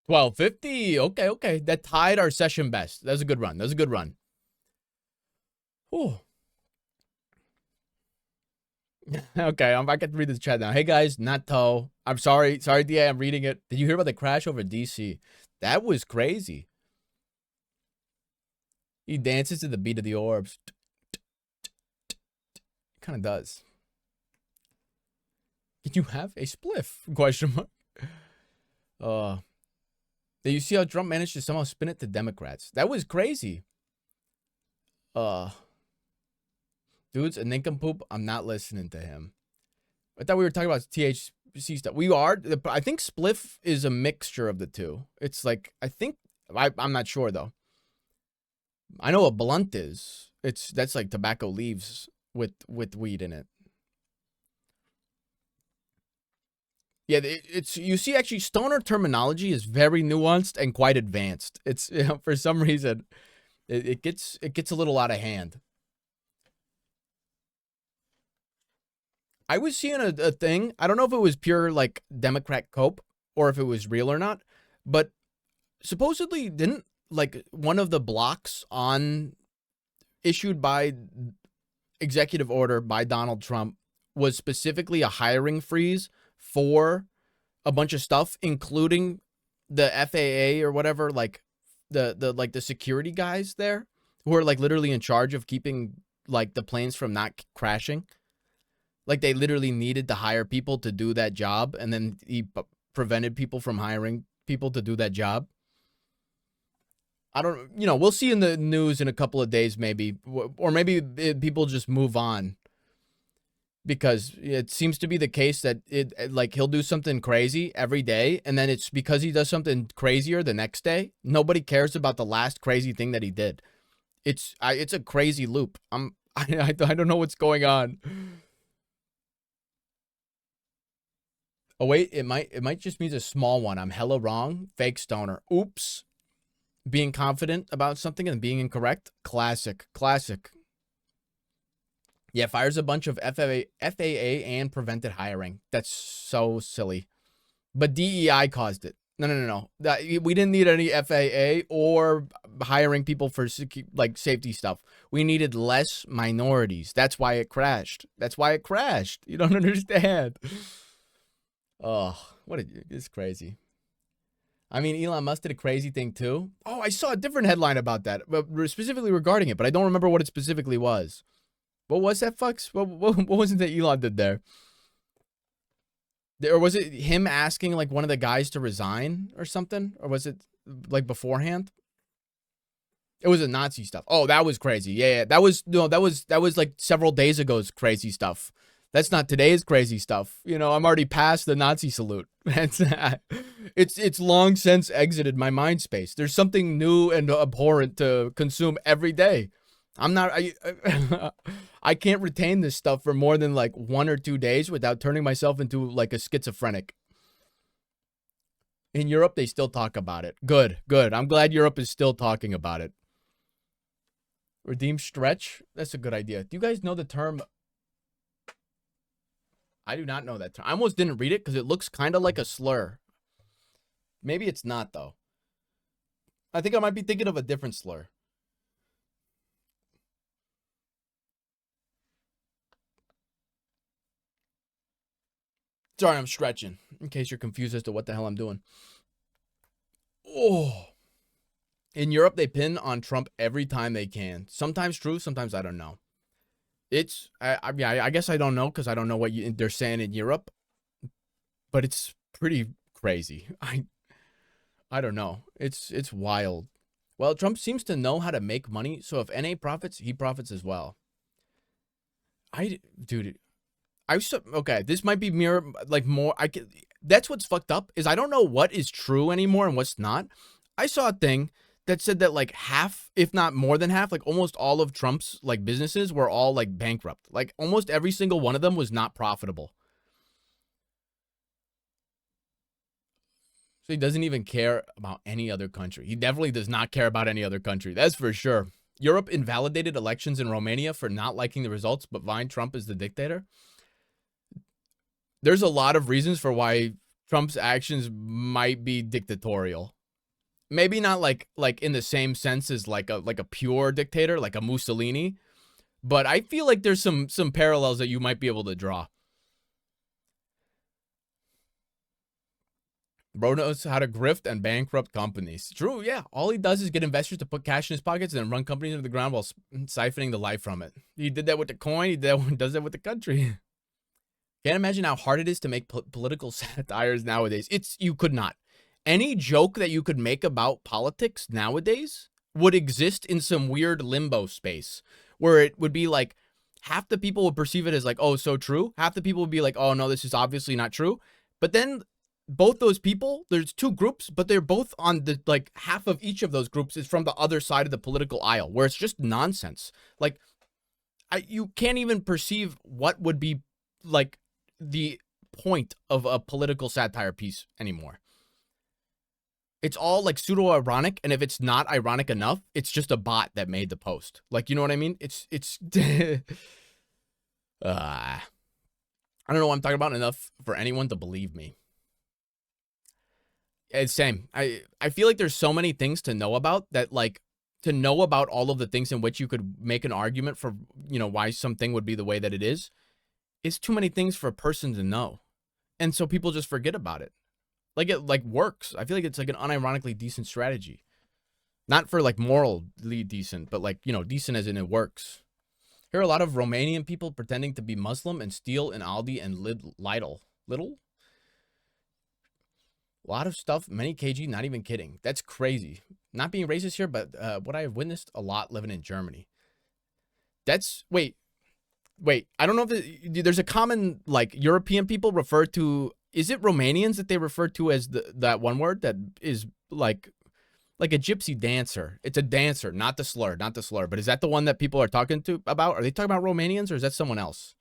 12:50. Okay. That tied our session best. That was a good run. Whew. Okay, I can read this chat now. Hey guys, not Toe. I'm sorry, DA. I'm reading it. Did you hear about the crash over DC? That was crazy. He dances to the beat of the orbs. Kind of does. Can you have a spliff? Question mark. Did you see how Trump managed to somehow spin it to Democrats? That was crazy. Dude's a nincompoop. I'm not listening to him. I thought we were talking about THC stuff. We are. I think spliff is a mixture of the two. It's like, I'm not sure though. I know what blunt is. That's like tobacco leaves with weed in it. Yeah, you see, actually, stoner terminology is very nuanced and quite advanced. It's, you know, for some reason, it gets a little out of hand. I was seeing a thing. I don't know if it was pure like Democrat cope or if it was real or not, but supposedly didn't like one of the blocks on issued by executive order by Donald Trump was specifically a hiring freeze for a bunch of stuff, including the FAA or whatever, like the security guys there who are like literally in charge of keeping like the planes from not crashing. Like they literally needed to hire people to do that job, and then he prevented people from hiring people to do that job. I don't, we'll see in the news in a couple of days, maybe, or maybe people just move on, because it seems to be the case that like he'll do something crazy every day, and then it's because he does something crazier the next day. Nobody cares about the last crazy thing that he did. It's a crazy loop. I don't know what's going on. Oh wait, it might just mean a small one. I'm hella wrong. Fake stoner. Oops. Being confident about something and being incorrect. Classic. Yeah, fires a bunch of FAA and prevented hiring. That's so silly. But DEI caused it. No. We didn't need any FAA or hiring people for like safety stuff. We needed less minorities. That's why it crashed. You don't understand. Oh, it's crazy. I mean, Elon Musk did a crazy thing too. Oh, I saw a different headline about that, but specifically regarding it, but I don't remember what it specifically was. What was that, fucks? What was it that Elon did there? Or was it him asking like one of the guys to resign or something? Or was it like beforehand? It was a Nazi stuff. Oh, that was crazy. Yeah. That was like several days ago's crazy stuff. That's not today's crazy stuff. I'm already past the Nazi salute. It's long since exited my mind space. There's something new and abhorrent to consume every day. I can't retain this stuff for more than like 1 or 2 days without turning myself into like a schizophrenic. In Europe, they still talk about it. Good. I'm glad Europe is still talking about it. Redeem stretch? That's a good idea. Do you guys know the term? I do not know that term. I almost didn't read it because it looks kind of like a slur. Maybe it's not, though. I think I might be thinking of a different slur. Sorry, I'm stretching, in case you're confused as to what the hell I'm doing. Oh. In Europe, they pin on Trump every time they can. Sometimes true, sometimes I don't know. I guess I don't know because I don't know what they're saying in Europe. But it's pretty crazy. I don't know. It's wild. Well, Trump seems to know how to make money, so if NA profits, he profits as well. Dude, okay, this might be more. That's what's fucked up is I don't know what is true anymore and what's not. I saw a thing that said that like half, if not more than half, like almost all of Trump's like businesses were all like bankrupt. Like almost every single one of them was not profitable. So he doesn't even care about any other country. He definitely does not care about any other country. That's for sure. Europe invalidated elections in Romania for not liking the results, but vying Trump as the dictator. There's a lot of reasons for why Trump's actions might be dictatorial. Maybe not like in the same sense as like a pure dictator, like a Mussolini, but I feel like there's some parallels that you might be able to draw. Bro knows how to grift and bankrupt companies. True, yeah. All he does is get investors to put cash in his pockets and then run companies into the ground while siphoning the life from it. He did that with the coin. He does that with the country. Can't imagine how hard it is to make political satires nowadays. You could not. Any joke that you could make about politics nowadays would exist in some weird limbo space where it would be like half the people would perceive it as like, oh, so true. Half the people would be like, oh, no, this is obviously not true. But then both those people, there's two groups, but they're both on the like half of each of those groups is from the other side of the political aisle where it's just nonsense. Like you can't even perceive what would be like the point of a political satire piece anymore. It's all like pseudo-ironic, and if it's not ironic enough, it's just a bot that made the post. Like, you know what I mean? It's I don't know what I'm talking about enough for anyone to believe me. It's same. I feel like there's so many things to know about that, like, to know about all of the things in which you could make an argument for, why something would be the way that it is. It's too many things for a person to know. And so people just forget about it. Like it works. I feel like it's like an unironically decent strategy. Not for like morally decent, but like, decent as in it works. Here are a lot of Romanian people pretending to be Muslim and steal in Aldi and Lidl. Little? A lot of stuff, many kg, not even kidding. That's crazy. Not being racist here, but what I have witnessed a lot living in Germany. That's wait. I don't know if there's a common like European people refer to. Is it Romanians that they refer to as that one word that is like a gypsy dancer? It's a dancer, not the slur, not the slur. But is that the one that people are talking to about? Are they talking about Romanians or is that someone else?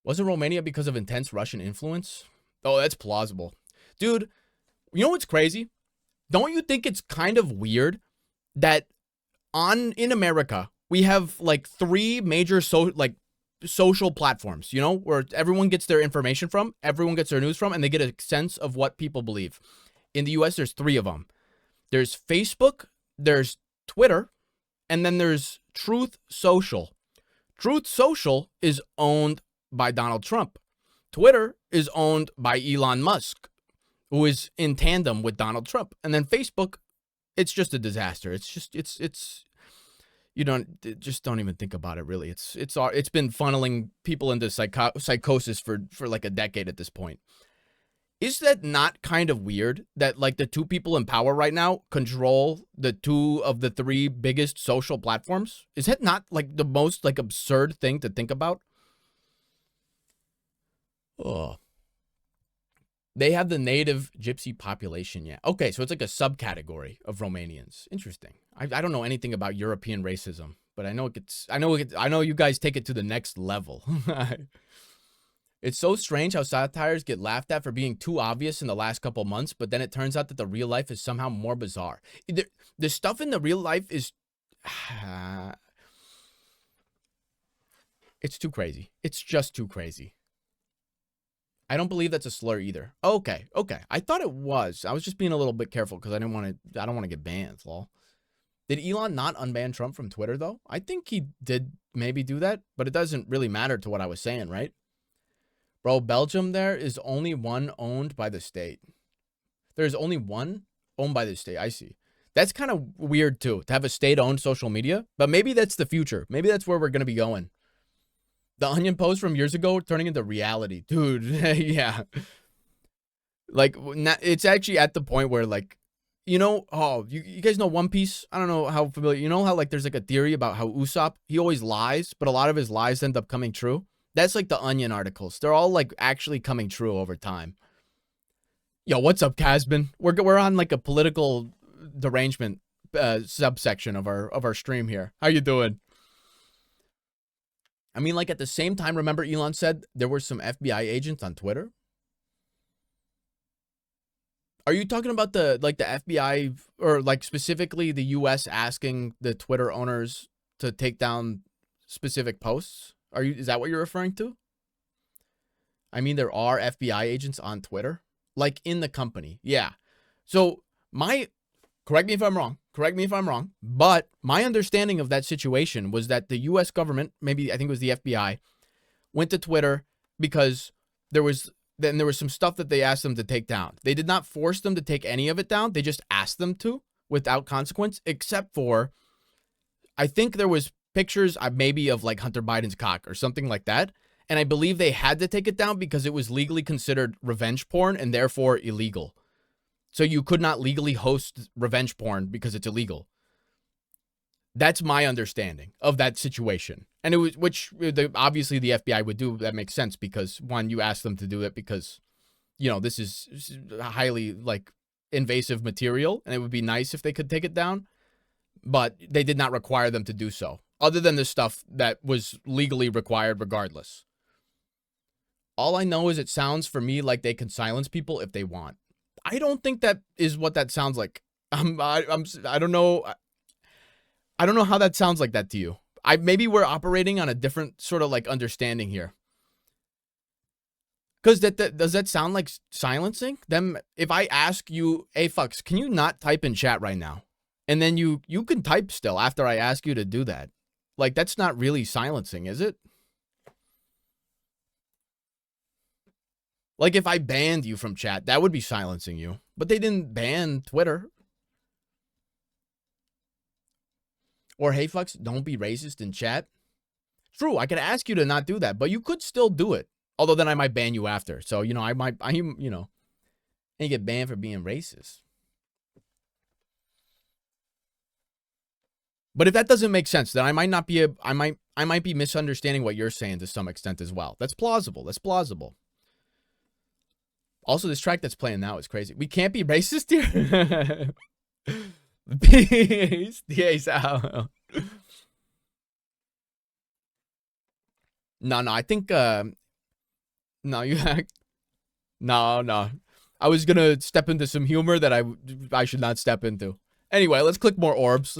Wasn't Romania because of intense Russian influence? Oh, that's plausible. Dude, you know what's crazy? Don't you think it's kind of weird that in America, we have like 3 major social platforms, you know, where everyone gets their information from, everyone gets their news from, and they get a sense of what people believe. In the US, there's 3 of them. There's Facebook, there's Twitter, and then there's Truth Social. Truth Social is owned by Donald Trump. Twitter is owned by Elon Musk, who is in tandem with Donald Trump. And then Facebook, it's just a disaster. It's you don't even think about it really. It's been funneling people into psychosis for like a decade at this point. Is that not kind of weird that like the 2 people in power right now control the 2 of the 3 biggest social platforms? Is that not like the most like absurd thing to think about? Oh. They have the native gypsy population, yeah. Okay, so it's like a subcategory of Romanians. Interesting. I don't know anything about European racism, but I know you guys take it to the next level. It's so strange how satires get laughed at for being too obvious in the last couple months, but then it turns out that the real life is somehow more bizarre. The stuff in the real life is it's too crazy. It's just too crazy. I don't believe that's a slur either. Okay. I thought it was. I was just being a little bit careful because I don't want to get banned, lol. Did Elon not unban Trump from Twitter, though? I think he did maybe do that, but it doesn't really matter to what I was saying, right? Bro, Belgium there is only one owned by the state. There's only one owned by the state. I see. That's kind of weird, too, to have a state-owned social media. But maybe that's the future. Maybe that's where we're going to be going. The Onion post from years ago turning into reality. Dude, yeah. Like, it's actually at the point where, like, you know, you guys know One Piece? I don't know how familiar. You know how, like, there's, like, a theory about how Usopp, he always lies, but a lot of his lies end up coming true? That's, like, the Onion articles. They're all, like, actually coming true over time. Yo, what's up, Casbin? We're on, like, a political derangement subsection of our stream here. How you doing? I mean, like, at the same time, remember Elon said there were some FBI agents on Twitter? Are you talking about the FBI or, like, specifically the U.S. asking the Twitter owners to take down specific posts? Is that what you're referring to? I mean, there are FBI agents on Twitter, like, in the company. Yeah. So correct me if I'm wrong, but my understanding of that situation was that the U.S. government, maybe I think it was the FBI, went to Twitter because there was some stuff that they asked them to take down. They did not force them to take any of it down. They just asked them to without consequence, except for, I think there was pictures maybe of like Hunter Biden's cock or something like that. And I believe they had to take it down because it was legally considered revenge porn and therefore illegal. So you could not legally host revenge porn because it's illegal. That's my understanding of that situation. And it was, obviously the FBI would do. That makes sense because, one, you asked them to do it because, you know, this is highly, like, invasive material, and it would be nice if they could take it down. But they did not require them to do so, other than the stuff that was legally required regardless. All I know is it sounds for me like they can silence people if they want. I don't think that is what that sounds like. I don't know. I don't know how that sounds like that to you. Maybe we're operating on a different sort of like understanding here. Because does that sound like silencing them? If I ask you, hey, fucks, can you not type in chat right now? And then you can type still after I ask you to do that. Like, that's not really silencing, is it? Like, if I banned you from chat, that would be silencing you. But they didn't ban Twitter. Or, hey, fucks, don't be racist in chat. True, I could ask you to not do that, but you could still do it. Although then I might ban you after. So, you know, you know. And you get banned for being racist. But if that doesn't make sense, then I might be misunderstanding what you're saying to some extent as well. That's plausible. That's plausible. Also, this track that's playing now is crazy. We can't be racist here. Peace. Peace out. No, I think no, no. I was gonna step into some humor that I should not step into. Anyway, let's click more orbs.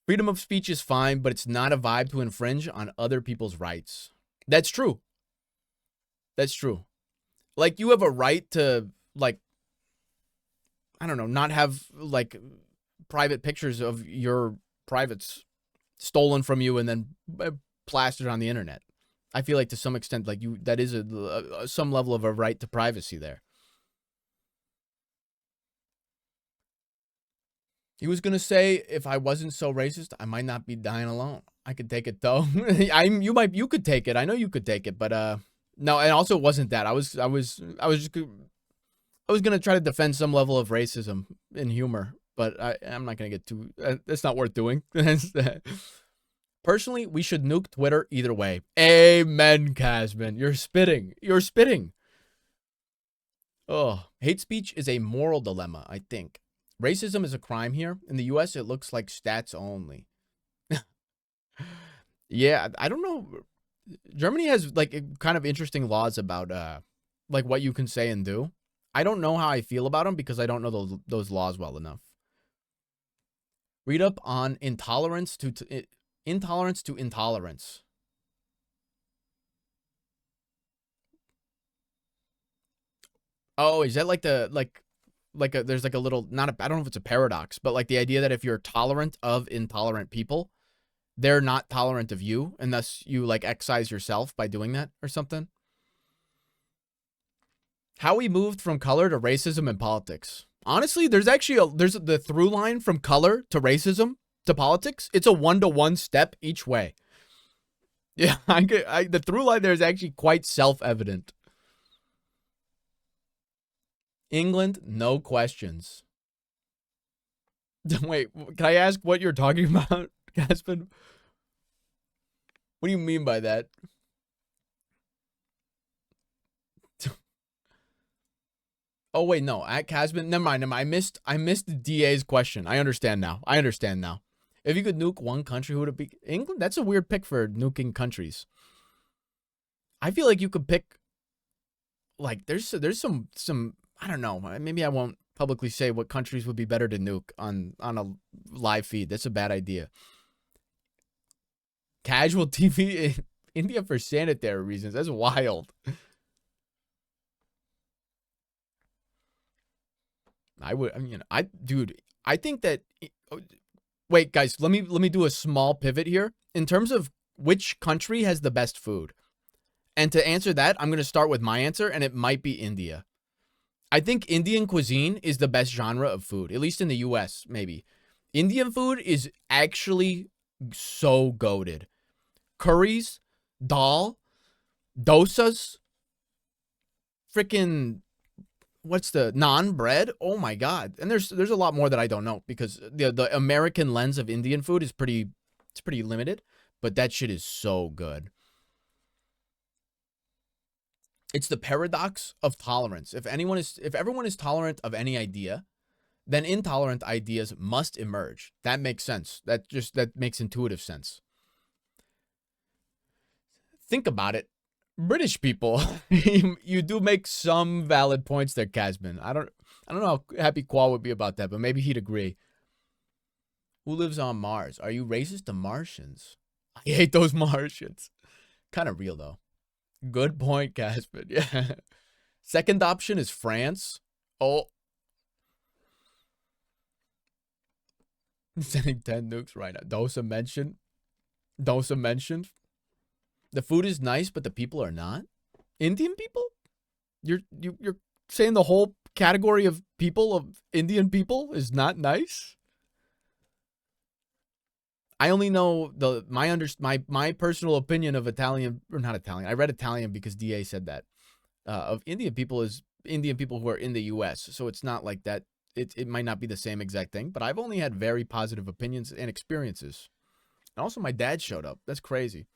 Freedom of speech is fine, but it's not a vibe to infringe on other people's rights. That's true. That's true. Like, you have a right to, like, I don't know, not have, like, private pictures of your privates stolen from you and then plastered on the internet. I feel like to some extent, like, that is some level of a right to privacy there. He was gonna say, if I wasn't so racist, I might not be dying alone. I could take it though. You could take it. I know you could take it, but no. And also, it wasn't that. I was gonna try to defend some level of racism in humor, but I'm not gonna get too. That's not worth doing. Personally, we should nuke Twitter either way. Amen, Casman. You're spitting. You're spitting. Oh, hate speech is a moral dilemma, I think. Racism is a crime here. In the US, it looks like stats only. Yeah, I don't know. Germany has, like, kind of interesting laws about, like, what you can say and do. I don't know how I feel about them because I don't know those laws well enough. Read up on intolerance to intolerance. Oh, is that like there's like a little, I don't know if it's a paradox, but like the idea that if you're tolerant of intolerant people, they're not tolerant of you, and thus you, like, excise yourself by doing that or something. How we moved from color to racism in politics. Honestly, there's actually there's the through line from color to racism to politics. It's a 1-to-1 step each way. Yeah, the through line there is actually quite self-evident. England, no questions. Wait, can I ask what you're talking about, Gaspin? What do you mean by that? Oh wait, no. At Casman, never mind. I missed the DA's question. I understand now. If you could nuke one country, who would it be? England? That's a weird pick for nuking countries. I feel like you could pick, like, there's some I don't know. Maybe I won't publicly say what countries would be better to nuke on a live feed. That's a bad idea. Casual TV in India for sanitary reasons. That's wild. Dude, I think that, wait, guys, let me do a small pivot here in terms of which country has the best food. And to answer that, I'm going to start with my answer, and it might be India. I think Indian cuisine is the best genre of food, at least in the US, maybe. Indian food is actually so goated. Curries, dal, dosas, freaking, what's the naan bread? Oh my god. And there's a lot more that I don't know because the American lens of Indian food is pretty limited, but that shit is so good. It's the paradox of tolerance. If everyone is tolerant of any idea, then intolerant ideas must emerge. That makes sense. That makes intuitive sense. Think about it. British people, you do make some valid points there, Casman. I don't know how happy Qual would be about that, but maybe he'd agree. Who lives on Mars? Are you racist to Martians? I hate those Martians. Kind of real though. Good point, Casman. Yeah. Second option is France. Oh. Sending 10 nukes right now. Dosa mentioned. The food is nice, but the people are not. Indian people? You're saying the whole category of people, of Indian people, is not nice? I only know my personal opinion of Italian, or not Italian. I read Italian because DA said that. of Indian people is Indian people who are in the U.S. So it's not like that. It might not be the same exact thing, but I've only had very positive opinions and experiences. And also, my dad showed up. That's crazy.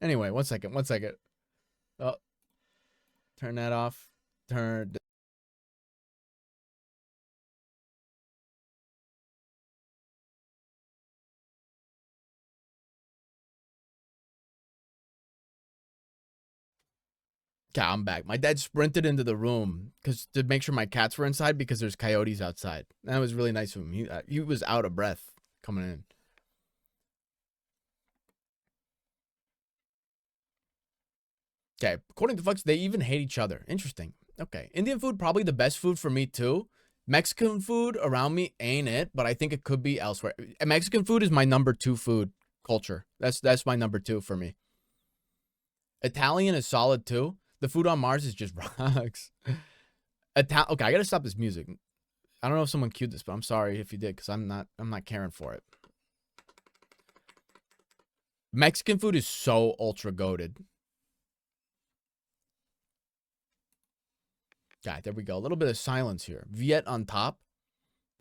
Anyway, one second. Oh, turn that off. Turn. Okay, I'm back. My dad sprinted into the room to make sure my cats were inside because there's coyotes outside. That was really nice of him. He was out of breath coming in. Okay, according to Fox, they even hate each other. Interesting. Okay, Indian food probably the best food for me too. Mexican food around me ain't it, but I think it could be elsewhere. Mexican food is my number 2 food culture. That's my number 2 for me. Italian is solid too. The food on Mars is just rocks. Okay, I gotta stop this music. I don't know if someone queued this, but I'm sorry if you did, because I'm not caring for it. Mexican food is so ultra goated. Okay, there we go. A little bit of silence here. Viet on top.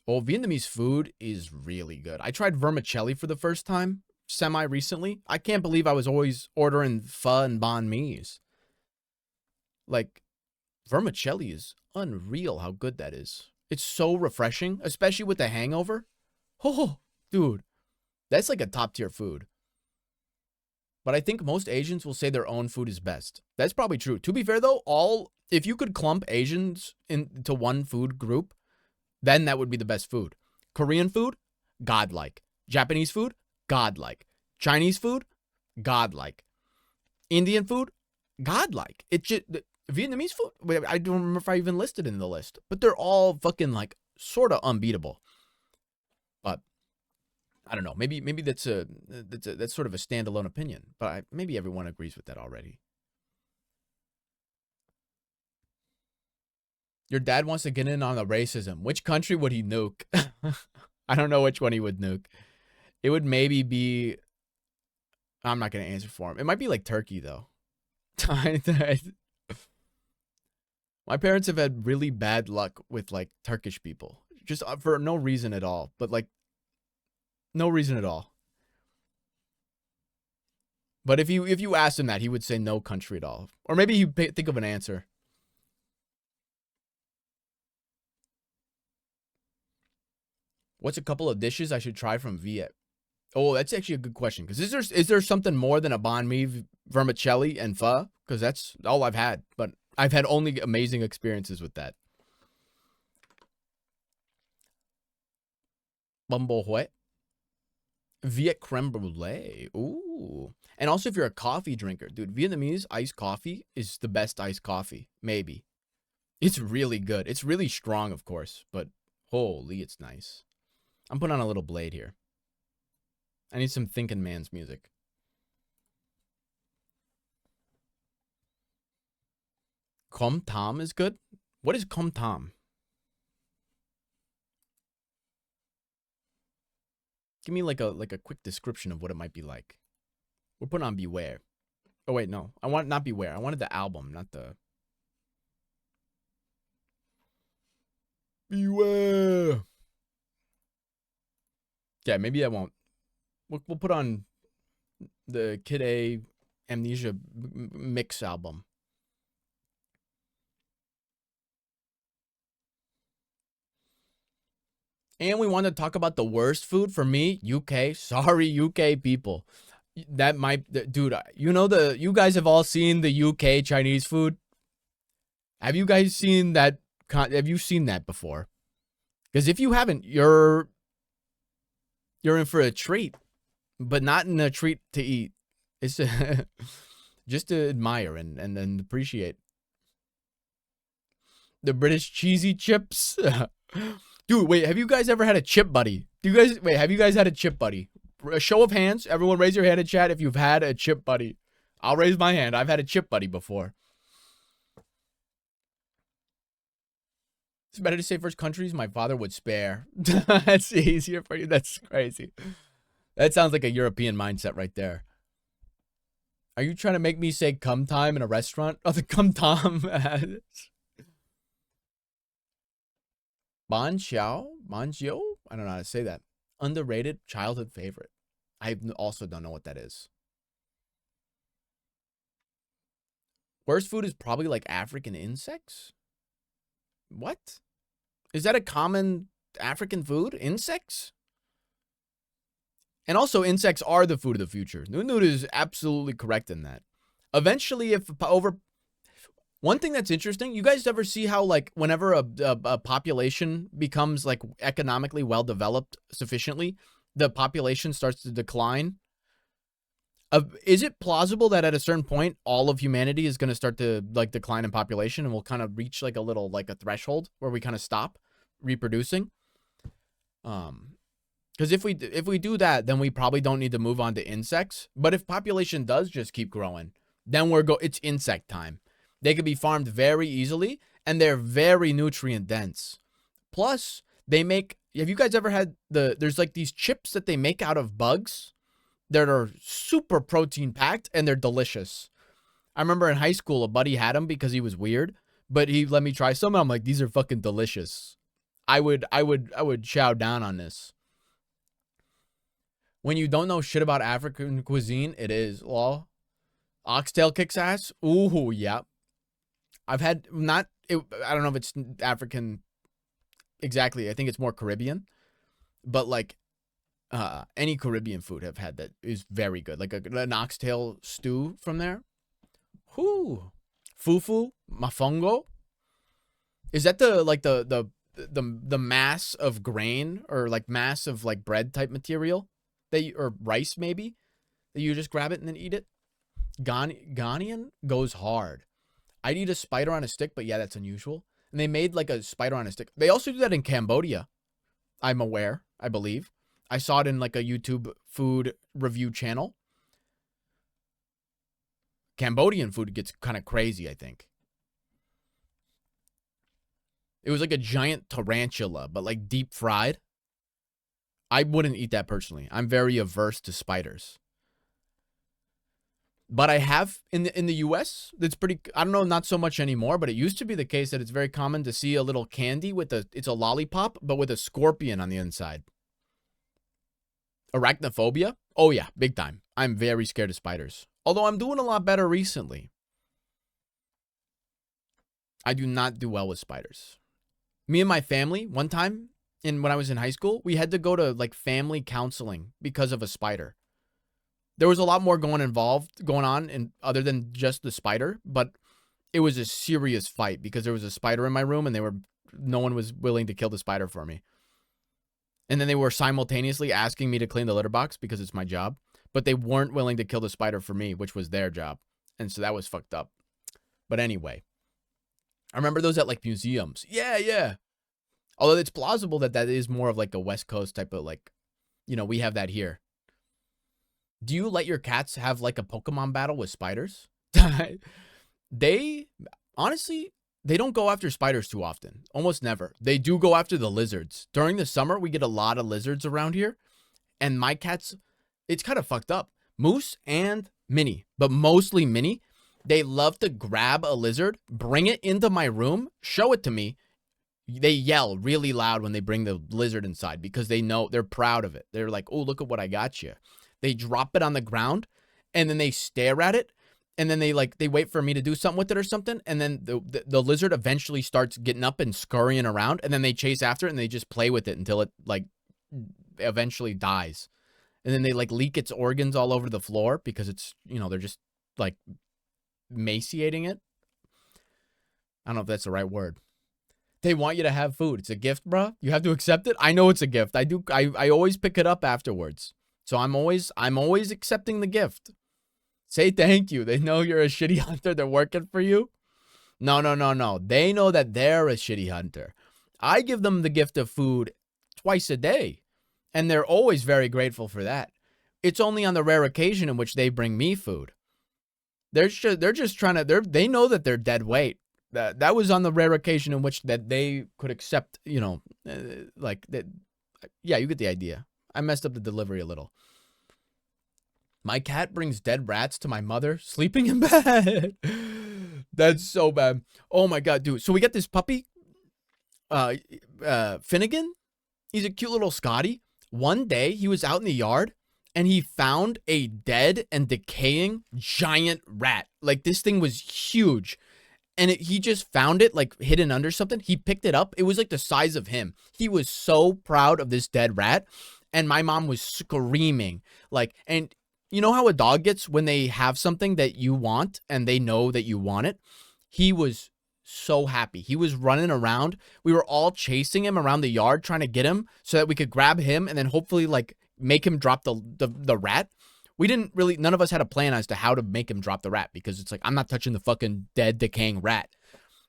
Oh, Vietnamese food is really good. I tried vermicelli for the first time semi-recently. I can't believe I was always ordering pho and banh mi's. Like, vermicelli is unreal how good that is. It's so refreshing, especially with the hangover. Oh, dude. That's like a top-tier food. But I think most Asians will say their own food is best. That's probably true. To be fair, though, if you could clump Asians into one food group, then that would be the best food. Korean food, godlike. Japanese food, godlike. Chinese food, godlike. Indian food, godlike. Vietnamese food, I don't remember if I even listed in the list, but they're all fucking like sort of unbeatable. But I don't know. Maybe that's sort of a standalone opinion, but maybe everyone agrees with that already. Your dad wants to get in on the racism. Which country would he nuke? I don't know which one he would nuke. It would maybe be... I'm not going to answer for him. It might be like Turkey, though. My parents have had really bad luck with, like, Turkish people. Just for no reason at all. But, like, no reason at all. But if you asked him that, he would say no country at all. Or maybe he'd think of an answer. What's a couple of dishes I should try from Viet? Oh, that's actually a good question. Because is there something more than a banh mi, vermicelli, and pho? Because that's all I've had. But I've had only amazing experiences with that. Bumbo Hue. Viet creme brulee. Ooh. And also if you're a coffee drinker. Dude, Vietnamese iced coffee is the best iced coffee. Maybe. It's really good. It's really strong, of course. But holy, it's nice. I'm putting on a little blade here. I need some thinking man's music. Com Tom is good? What is Com Tom? Give me like a quick description of what it might be like. We're putting on Beware. Oh wait, no. I want not Beware. I wanted the album, not the... Beware. Yeah, maybe I won't. We'll put on the Kid A Amnesia mix album. And we want to talk about the worst food for me, UK. Sorry, UK people. That might, dude, you guys have all seen the UK Chinese food. Have you guys seen that? Have you seen that before? Because if you haven't, you're in for a treat, but not in a treat to eat. It's just to admire and appreciate. The British cheesy chips. Dude, wait, have you guys ever had a chip buddy? Have you guys had a chip buddy? A show of hands. Everyone raise your hand in chat if you've had a chip buddy. I'll raise my hand. I've had a chip buddy before. It's better to say first countries my father would spare. That's easier for you. That's crazy. That sounds like a European mindset right there. Are you trying to make me say come time in a restaurant? Oh, the come tom. Bonjio? I don't know how to say that. Underrated childhood favorite. I also don't know what that is. Worst food is probably like African insects? What? Is that a common African food? Insects? And also, insects are the food of the future. Nunu is absolutely correct in that. Eventually, if over... One thing that's interesting, you guys ever see how, like, whenever a population becomes, like, economically well-developed sufficiently, the population starts to decline? Is it plausible that at a certain point, all of humanity is going to start to, like, decline in population and we'll kind of reach, like, a little, like, a threshold where we kind of stop reproducing? Because if we do that, then we probably don't need to move on to insects. But if population does just keep growing, then it's insect time. They can be farmed very easily, and they're very nutrient dense. Plus, they make... Have you guys ever had there's like these chips that they make out of bugs that are super protein packed, and they're delicious. I remember in high school, a buddy had them because he was weird, but he let me try some, and I'm like, these are fucking delicious. I would chow down on this. When you don't know shit about African cuisine, it is law. Oxtail kicks ass. Ooh, yeah. I've had I don't know if it's African exactly. I think it's more Caribbean, but like any Caribbean food I've had that is very good. Like an oxtail stew from there. Whoo, fufu, mafongo. Is that the mass of grain or like mass of like bread type material or rice maybe that you just grab it and then eat it? Ghanaian goes hard. I'd eat a spider on a stick, but yeah, that's unusual. And they made like a spider on a stick. They also do that in Cambodia. I'm aware, I believe. I saw it in like a YouTube food review channel. Cambodian food gets kind of crazy, I think. It was like a giant tarantula, but like deep fried. I wouldn't eat that personally. I'm very averse to spiders. But I have in the US, it's pretty, I don't know, not so much anymore, but it used to be the case that it's very common to see a little candy it's a lollipop, but with a scorpion on the inside. Arachnophobia? Oh yeah, big time. I'm very scared of spiders. Although I'm doing a lot better recently. I do not do well with spiders. Me and my family, one time, when I was in high school, we had to go to like family counseling because of a spider. There was a lot more going on and other than just the spider, but it was a serious fight because there was a spider in my room and no one was willing to kill the spider for me. And then they were simultaneously asking me to clean the litter box because it's my job, but they weren't willing to kill the spider for me, which was their job. And so that was fucked up. But anyway, I remember those at like museums. Yeah. Although it's plausible that is more of like a West Coast type of like, we have that here. Do you let your cats have like a Pokemon battle with spiders? Honestly, they don't go after spiders too often. Almost never. They do go after the lizards. During the summer, we get a lot of lizards around here. And my cats, it's kind of fucked up. Moose and Minnie, but mostly Minnie, they love to grab a lizard, bring it into my room, show it to me. They yell really loud when they bring the lizard inside because they know they're proud of it. They're like, oh, look at what I got you. They drop it on the ground and then they stare at it. And then they wait for me to do something with it or something. And then the lizard eventually starts getting up and scurrying around. And then they chase after it and they just play with it until it like eventually dies. And then they like leak its organs all over the floor because it's, they're just like emaciating it. I don't know if that's the right word. They want you to have food. It's a gift, bro. You have to accept it. I know it's a gift. I always pick it up afterwards. So I'm always accepting the gift. Say thank you. They know you're a shitty hunter. They're working for you. No. They know that they're a shitty hunter. I give them the gift of food twice a day. And they're always very grateful for that. It's only on the rare occasion in which they bring me food. They're just trying to, they know that they're dead weight. That was on the rare occasion in which that they could accept, like that. Yeah, you get the idea. I messed up the delivery a little. My cat brings dead rats to my mother sleeping in bed. That's so bad. Oh my god, dude. So we got this puppy, Finnegan. He's a cute little Scotty. One day he was out in the yard and he found a dead and decaying giant rat. Like this thing was huge. And he just found it like hidden under something. He picked it up. It was like the size of him. He was so proud of this dead rat. And my mom was screaming. Like, and you know how a dog gets when they have something that you want and they know that you want it? He was so happy. He was running around. We were all chasing him around the yard trying to get him so that we could grab him and then hopefully like make him drop the rat. We didn't really, none of us had a plan as to how to make him drop the rat because it's like, I'm not touching the fucking dead, decaying rat.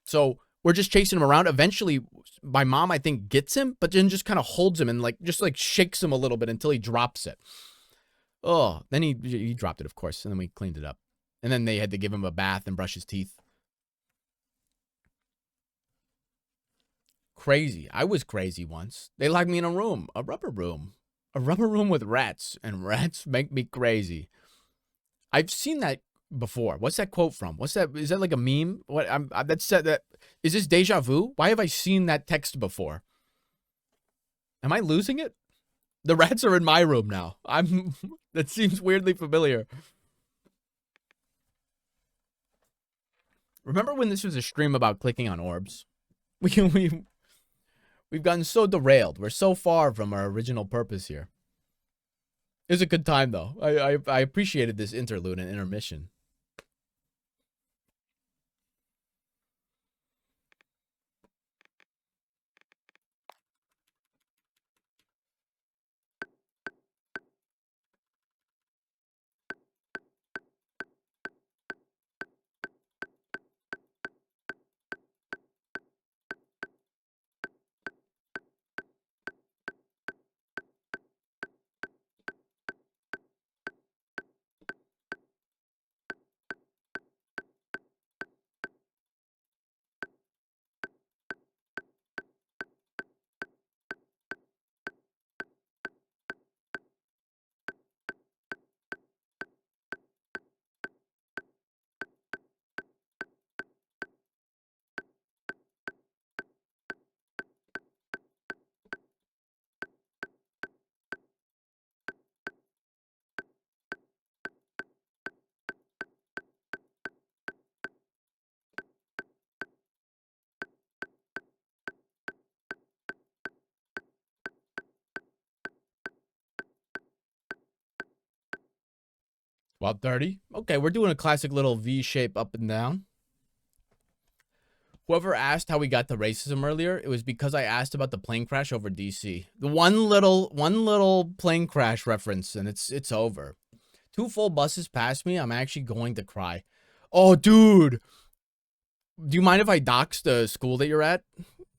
So we're just chasing him around. Eventually, my mom, I think, gets him, but then just kind of holds him and like, just like shakes him a little bit until he drops it. Oh, then he dropped it, of course, and then we cleaned it up. And then they had to give him a bath and brush his teeth. Crazy. I was crazy once. They locked me in a room, a rubber room with rats, and rats make me crazy. I've seen that before. What's that quote from? What's that? Is that like a meme? What? That's that. Is this deja vu? Why have I seen that text before? Am I losing it? The rats are in my room now. That seems weirdly familiar. Remember when this was a stream about clicking on orbs? We've gotten so derailed. We're so far from our original purpose here. It was a good time though. I appreciated this interlude and intermission. About 30? Okay, we're doing a classic little V shape up and down. Whoever asked how we got to racism earlier, it was because I asked about the plane crash over DC. The one little plane crash reference, and it's over. 2 full buses past me. I'm actually going to cry. Oh, dude. Do you mind if I dox the school that you're at,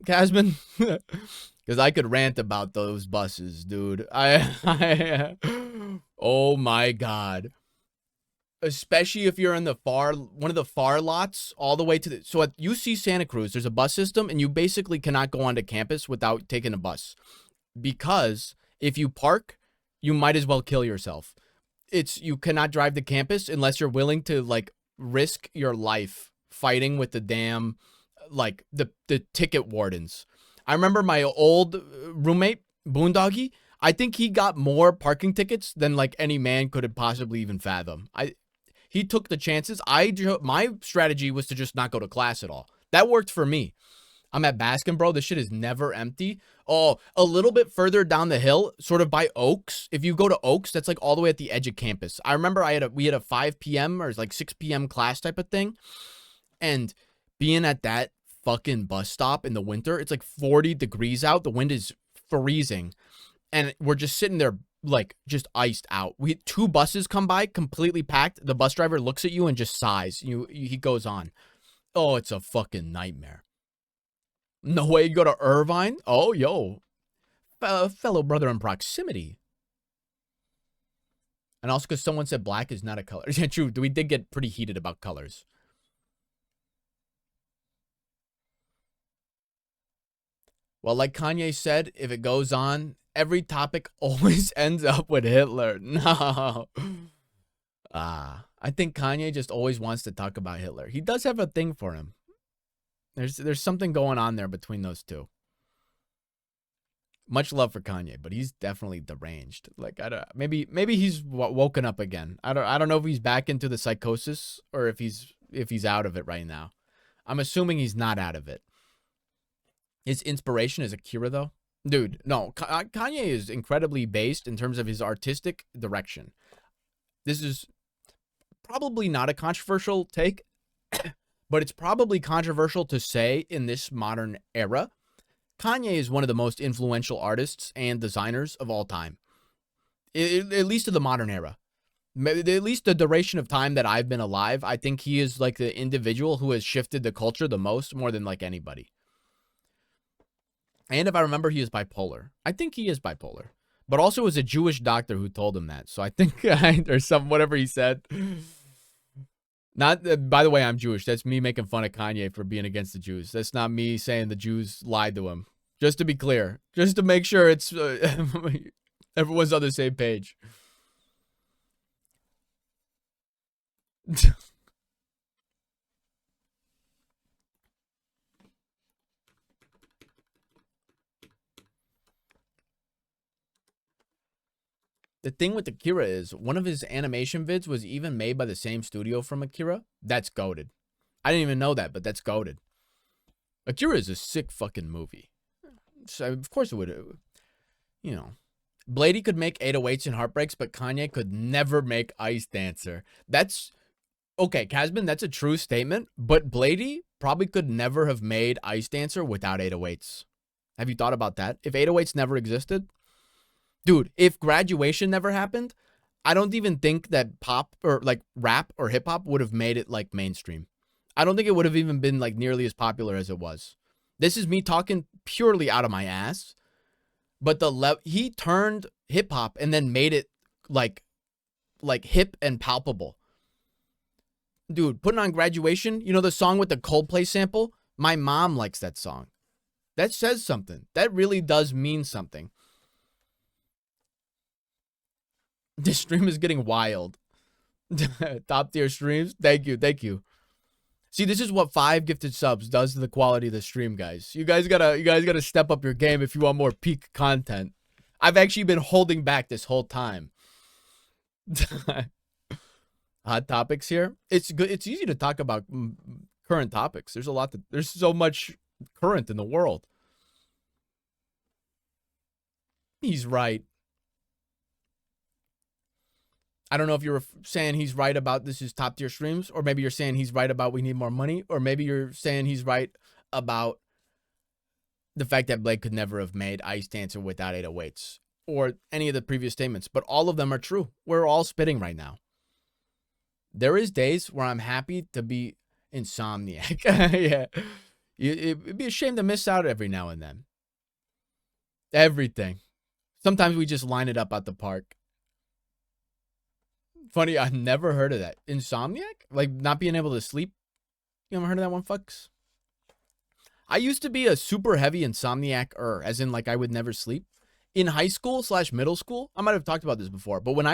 Casman? Because I could rant about those buses, dude. Oh my god. Especially if you're in the one of the far lots all the way to the, so at UC Santa Cruz, there's a bus system and you basically cannot go onto campus without taking a bus because if you park, you might as well kill yourself. You cannot drive to campus unless you're willing to like risk your life fighting with the damn, like the ticket wardens. I remember my old roommate, Boondoggy, I think he got more parking tickets than like any man could have possibly even fathom. He took the chances. My strategy was to just not go to class at all. That worked for me. I'm at Baskin, bro. This shit is never empty. Oh, a little bit further down the hill, sort of by Oaks. If you go to Oaks, that's like all the way at the edge of campus. I remember we had a 5 p.m. or like 6 p.m. class type of thing. And being at that fucking bus stop in the winter, it's like 40 degrees out. The wind is freezing. And we're just sitting there like just iced out. We 2 buses come by completely packed. The bus driver looks at you and just sighs. He goes on. Oh, it's a fucking nightmare. No way you go to Irvine? Oh, yo. Fellow brother in proximity. And also because someone said black is not a color. Yeah, true. We did get pretty heated about colors. Well, like Kanye said, if it goes on, every topic always ends up with Hitler. No. I think Kanye just always wants to talk about Hitler. He does have a thing for him. There's something going on there between those two. Much love for Kanye, but he's definitely deranged. Like maybe he's woken up again. I don't know if he's back into the psychosis or if he's out of it right now. I'm assuming he's not out of it. His inspiration is Akira though. Dude, no, Kanye is incredibly based in terms of his artistic direction. This is probably not a controversial take, but it's probably controversial to say in this modern era. Kanye is one of the most influential artists and designers of all time, at least in the modern era. At least the duration of time that I've been alive, I think he is like the individual who has shifted the culture the most, more than like anybody. And if I remember, he is bipolar. I think he is bipolar. But also it was a Jewish doctor who told him that. So I think, or some, whatever he said. Not, by the way, I'm Jewish. That's me making fun of Kanye for being against the Jews. That's not me saying the Jews lied to him. Just to be clear. Just to make sure it's everyone's on the same page. The thing with Akira is one of his animation vids was even made by the same studio from Akira. That's goated. I didn't even know that, but that's goated. Akira is a sick fucking movie. So of course it would, you know. Blady could make 808s and Heartbreaks, but Kanye could never make Ice Dancer. That's, okay, Casman, that's a true statement, but Blady probably could never have made Ice Dancer without 808s. Have you thought about that? If 808s never existed? Dude, if Graduation never happened, I don't even think that pop or like rap or hip hop would have made it like mainstream. I don't think it would have even been like nearly as popular as it was. This is me talking purely out of my ass. But he turned hip hop and then made it like hip and palpable. Dude, putting on Graduation, you know the song with the Coldplay sample? My mom likes that song. That says something. That really does mean something. This stream is getting wild. Top tier streams. Thank you. Thank you. See, this is what 5 gifted subs does to the quality of the stream, guys. You guys gotta step up your game if you want more peak content. I've actually been holding back this whole time. Hot topics here. It's good. It's easy to talk about current topics. There's so much current in the world. He's right. I don't know if you're saying he's right about this is top tier streams, or maybe you're saying he's right about we need more money, or maybe you're saying he's right about the fact that Blake could never have made Ice Dancer without 808s, or any of the previous statements, but all of them are true. We're all spitting right now. There is days where I'm happy to be insomniac. Yeah. It'd be a shame to miss out every now and then. Everything. Sometimes we just line it up at the park. Funny, I've never heard of that. Insomniac? Like not being able to sleep? You haven't heard of that one, fucks? I used to be a super heavy insomniac, as in like I would never sleep. In high school / middle school, I might have talked about this before, but when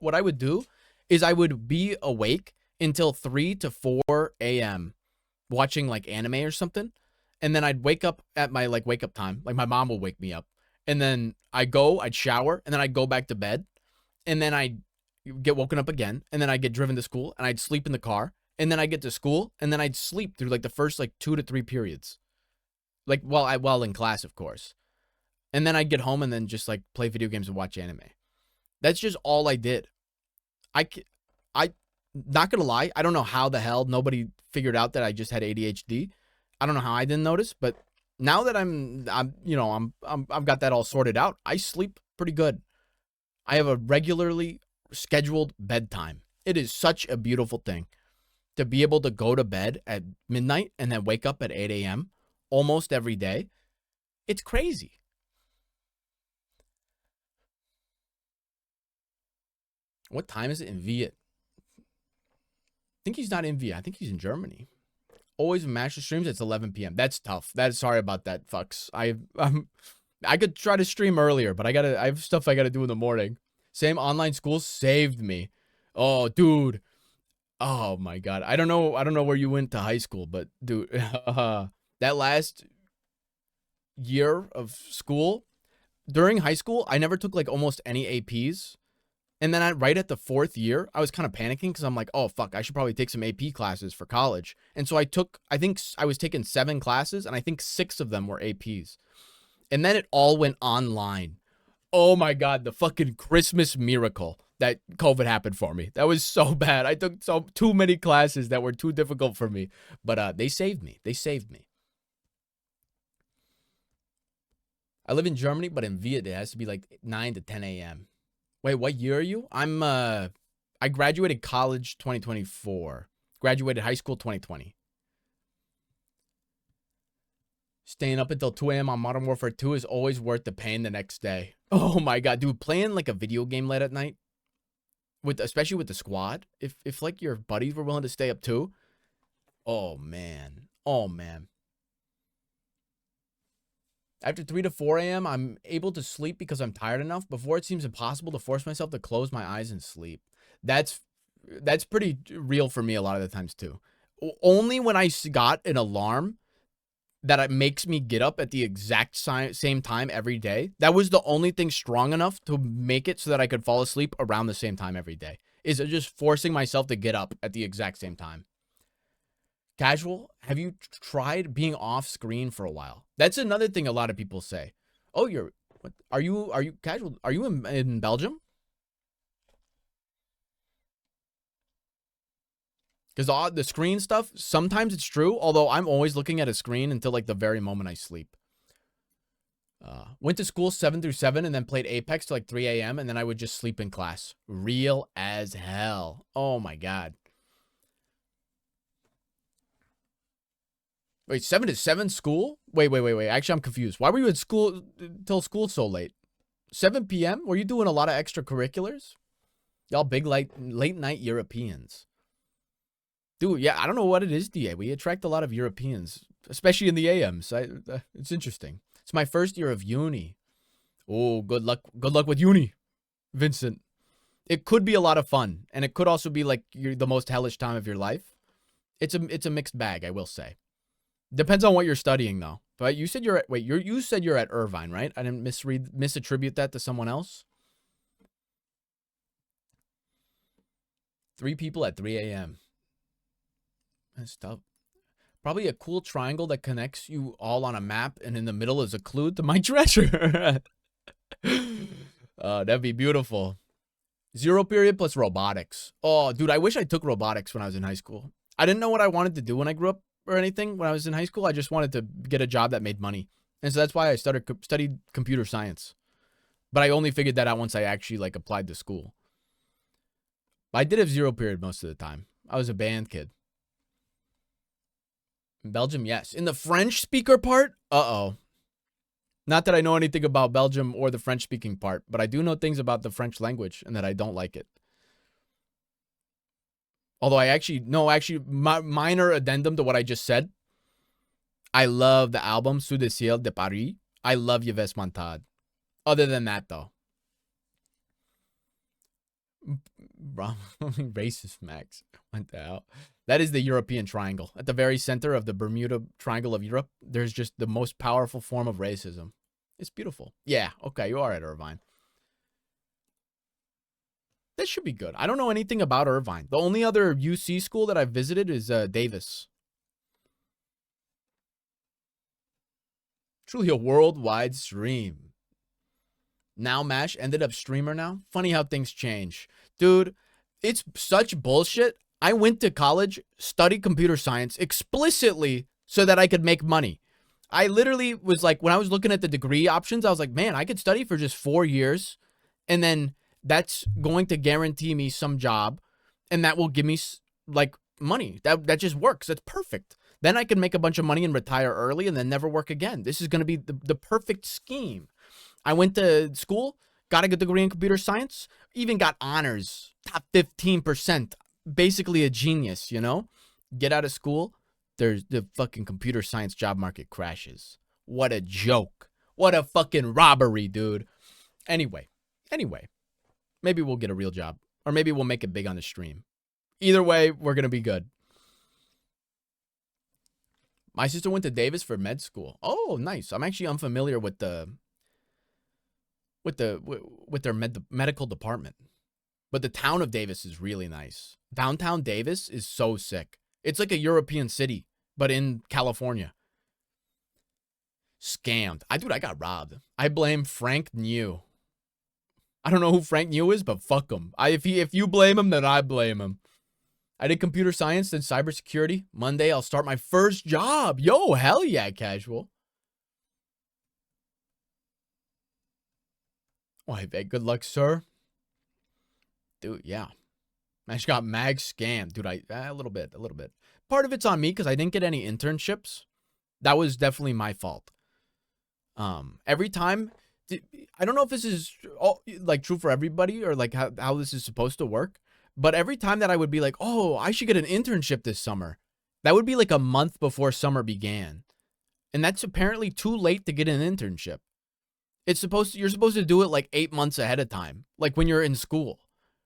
what I would do is I would be awake until 3 to 4 a.m. watching like anime or something. And then I'd wake up at my like wake up time. Like my mom would wake me up. And then I'd shower, and then I'd go back to bed. And then I'd get woken up again, and then I'd get driven to school, and I'd sleep in the car, and then I'd get to school, and then I'd sleep through like the first like 2 to 3 periods. Like while in class, of course. And then I'd get home and then just like play video games and watch anime. That's just all I did. I not gonna lie, I don't know how the hell nobody figured out that I just had ADHD. I don't know how I didn't notice, but now that I've got that all sorted out, I sleep pretty good. I have a regularly scheduled bedtime. It is such a beautiful thing to be able to go to bed at midnight and then wake up at 8 a.m. almost every day. It's crazy. What time is it in Viet? I think he's not in Viet. I think he's in Germany. Always master streams. It's 11 p.m. That's tough. Sorry about that, fucks. I could try to stream earlier, but I have stuff I gotta do in the morning. Same online school saved me. Oh, dude. Oh my God. I don't know where you went to high school, but dude, that last year of school, during high school, I never took like almost any APs. And then right at the fourth year, I was kind of panicking because I'm like, oh, fuck, I should probably take some AP classes for college. And so I think I was taking 7 classes, and I think 6 of them were APs. And then it all went online. Oh my God, the fucking Christmas miracle that COVID happened for me. That was so bad. I took too many classes that were too difficult for me. But they saved me. They saved me. I live in Germany, but in Viet, it has to be like 9 to 10 a.m. Wait, what year are you? I graduated college 2024. Graduated high school 2020. Staying up until 2 a.m. on Modern Warfare 2 is always worth the pain the next day. Oh my God, dude, playing like a video game late at night, especially with the squad, if like your buddies were willing to stay up too. Oh man. Oh man. After 3 to 4 a.m., I'm able to sleep because I'm tired enough. Before, it seems impossible to force myself to close my eyes and sleep. That's pretty real for me a lot of the times too. Only when I got an alarm that it makes me get up at the exact same time every day. That was the only thing strong enough to make it so that I could fall asleep around the same time every day. Is just forcing myself to get up at the exact same time. Casual, have you tried being off screen for a while? That's another thing a lot of people say. Oh, are you casual? Are you in Belgium? Because the screen stuff, sometimes it's true, although I'm always looking at a screen until like the very moment I sleep. Went to school 7 through 7 and then played Apex till like 3 a.m. and then I would just sleep in class. Real as hell. Oh my God. Wait, 7 to 7 school? Wait. Actually, I'm confused. Why were you at school till school so late? 7 p.m.? Were you doing a lot of extracurriculars? Y'all big late night Europeans. Dude, yeah, I don't know what it is, DA. We attract a lot of Europeans, especially in the AMs. It's interesting. It's my first year of uni. Oh, good luck. Good luck with uni, Vincent. It could be a lot of fun, and it could also be like the most hellish time of your life. It's a mixed bag, I will say. Depends on what you're studying, though. But you said you said you're at Irvine, right? I didn't misattribute that to someone else. 3 people at 3 a.m. That's tough. Probably a cool triangle that connects you all on a map, and in the middle is a clue to my treasure. That'd be beautiful. 0 period plus robotics. Oh, dude, I wish I took robotics when I was in high school. I didn't know what I wanted to do when I grew up or anything when I was in high school. I just wanted to get a job that made money. And so that's why I studied computer science. But I only figured that out once I actually like applied to school. But I did have 0 period most of the time. I was a band kid. In Belgium, yes. In the French speaker part, uh-oh. Not that I know anything about Belgium or the French speaking part, but I do know things about the French language and that I don't like it. Although minor addendum to what I just said. I love the album Sous le ciel de Paris. I love Yves Montand. Other than that, though. Bro, racist Max. What the hell? That is the European triangle. At the very center of the Bermuda Triangle of Europe, there's just the most powerful form of racism. It's beautiful. Yeah, okay, you are at Irvine. That should be good. I don't know anything about Irvine. The only other UC school that I've visited is Davis. Truly a worldwide stream. Now Mash ended up streamer now. Funny how things change. Dude, it's such bullshit. I went to college, studied computer science explicitly so that I could make money. I literally was like, when I was looking at the degree options, I was like, man, I could study for just 4 years. And then that's going to guarantee me some job. And that will give me like money. That just works. That's perfect. Then I can make a bunch of money and retire early and then never work again. This is going to be the perfect scheme. I went to school, got a good degree in computer science, even got honors, top 15%, basically a genius, you know? Get out of school, there's the fucking computer science job market crashes. What a joke. What a fucking robbery, dude. Anyway, maybe we'll get a real job Or maybe we'll make it big on the stream. Either way, we're going to be good. My sister went to Davis for med school. Oh, nice. I'm actually unfamiliar with their medical department. But the town of Davis is really nice. Downtown Davis is so sick. It's like a European city, but in California. Scammed. Dude, I got robbed. I blame Frank New. I don't know who Frank New is, but fuck him. If you blame him, then I blame him. I did computer science, then cybersecurity. Monday, I'll start my first job. Yo, hell yeah, casual. Why, good luck, sir. Dude, yeah. I just got mag scammed. Dude, a little bit. Part of it's on me because I didn't get any internships. That was definitely my fault. Every time, I don't know if this is like true for everybody or like how this is supposed to work. But every time that I would be like, oh, I should get an internship this summer, that would be like a month before summer began. And that's apparently too late to get an internship. You're supposed to do it like 8 months ahead of time, like when you're in school.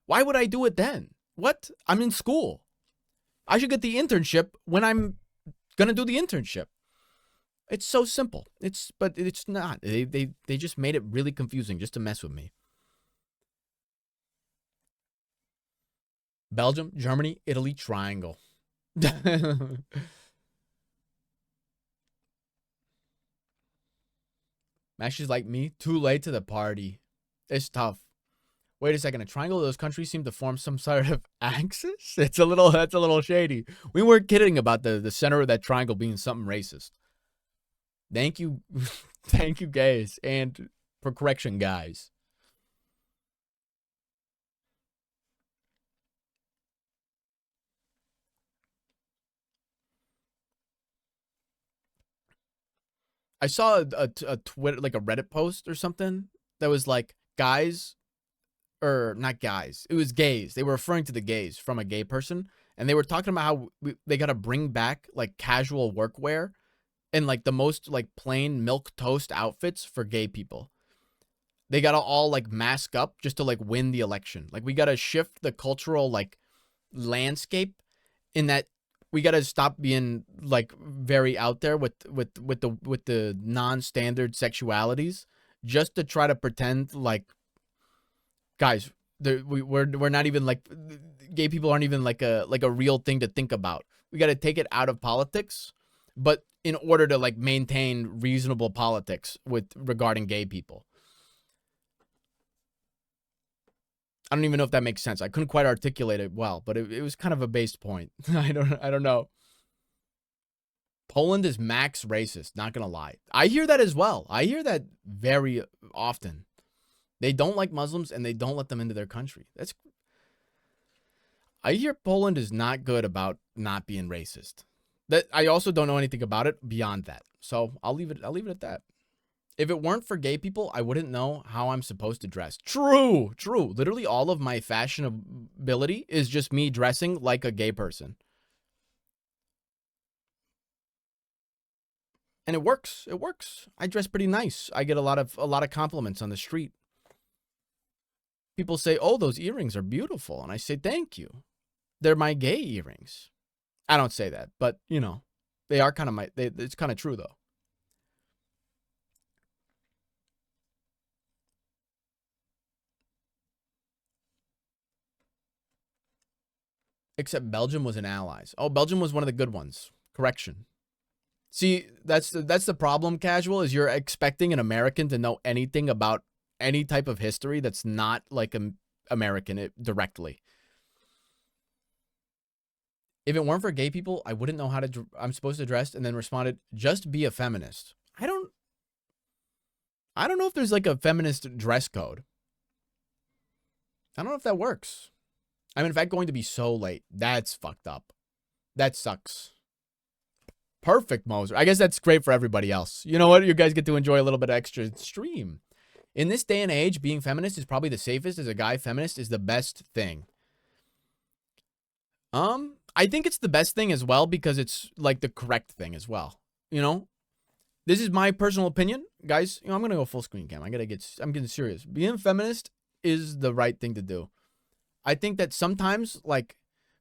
Why would I do it then? What? I'm in school. I should get the internship when I'm going to do the internship. It's so simple. But it's not. They just made it really confusing just to mess with me. Belgium, Germany, Italy, triangle. Matches like me, too late to the party. It's tough. Wait a second, a triangle of those countries seem to form some sort of axis? That's a little shady. We weren't kidding about the center of that triangle being something racist. Thank you. Thank you, guys. And for correction, guys. I saw a Twitter, like a Reddit post or something that was like guys, or not guys. It was gays. They were referring to the gays from a gay person. And they were talking about how they got to bring back like casual workwear and like the most like plain milk toast outfits for gay people. They got to all like mask up just to like win the election. Like we got to shift the cultural like landscape in that we got to stop being like very out there with the non-standard sexualities just to try to pretend like, guys, we're not even like, gay people aren't even like a real thing to think about. We got to take it out of politics, but in order to like maintain reasonable politics regarding gay people. I don't even know if that makes sense. I couldn't quite articulate it well, but it was kind of a based point. I don't know. Poland is max racist, not gonna lie. I hear that as well. I hear that very often. They don't like Muslims and they don't let them into their country. I hear Poland is not good about not being racist. That I also don't know anything about it beyond that. So I'll leave it at that. If it weren't for gay people, I wouldn't know how I'm supposed to dress. True. Literally all of my fashionability is just me dressing like a gay person. And it works. I dress pretty nice. I get a lot of compliments on the street. People say, "Oh, those earrings are beautiful." And I say, "Thank you. They're my gay earrings." I don't say that, but you know, they are kind of it's kind of true though. Except Belgium was an allies. Oh, Belgium was one of the good ones. Correction. See, that's the problem, casual, is you're expecting an American to know anything about any type of history that's not like American directly. If it weren't for gay people, I wouldn't know how I'm supposed to dress, and then responded, just be a feminist. I don't know if there's like a feminist dress code. I don't know if that works. I mean, in fact, going to be so late. That's fucked up. That sucks. Perfect, Moser. I guess that's great for everybody else. You know what? You guys get to enjoy a little bit of extra stream. In this day and age, being feminist is probably the safest. As a guy, feminist is the best thing. I think it's the best thing as well because it's like the correct thing as well. You know? This is my personal opinion. Guys, you know, I'm going to go full screen cam. I'm getting serious. Being feminist is the right thing to do. I think that sometimes, like,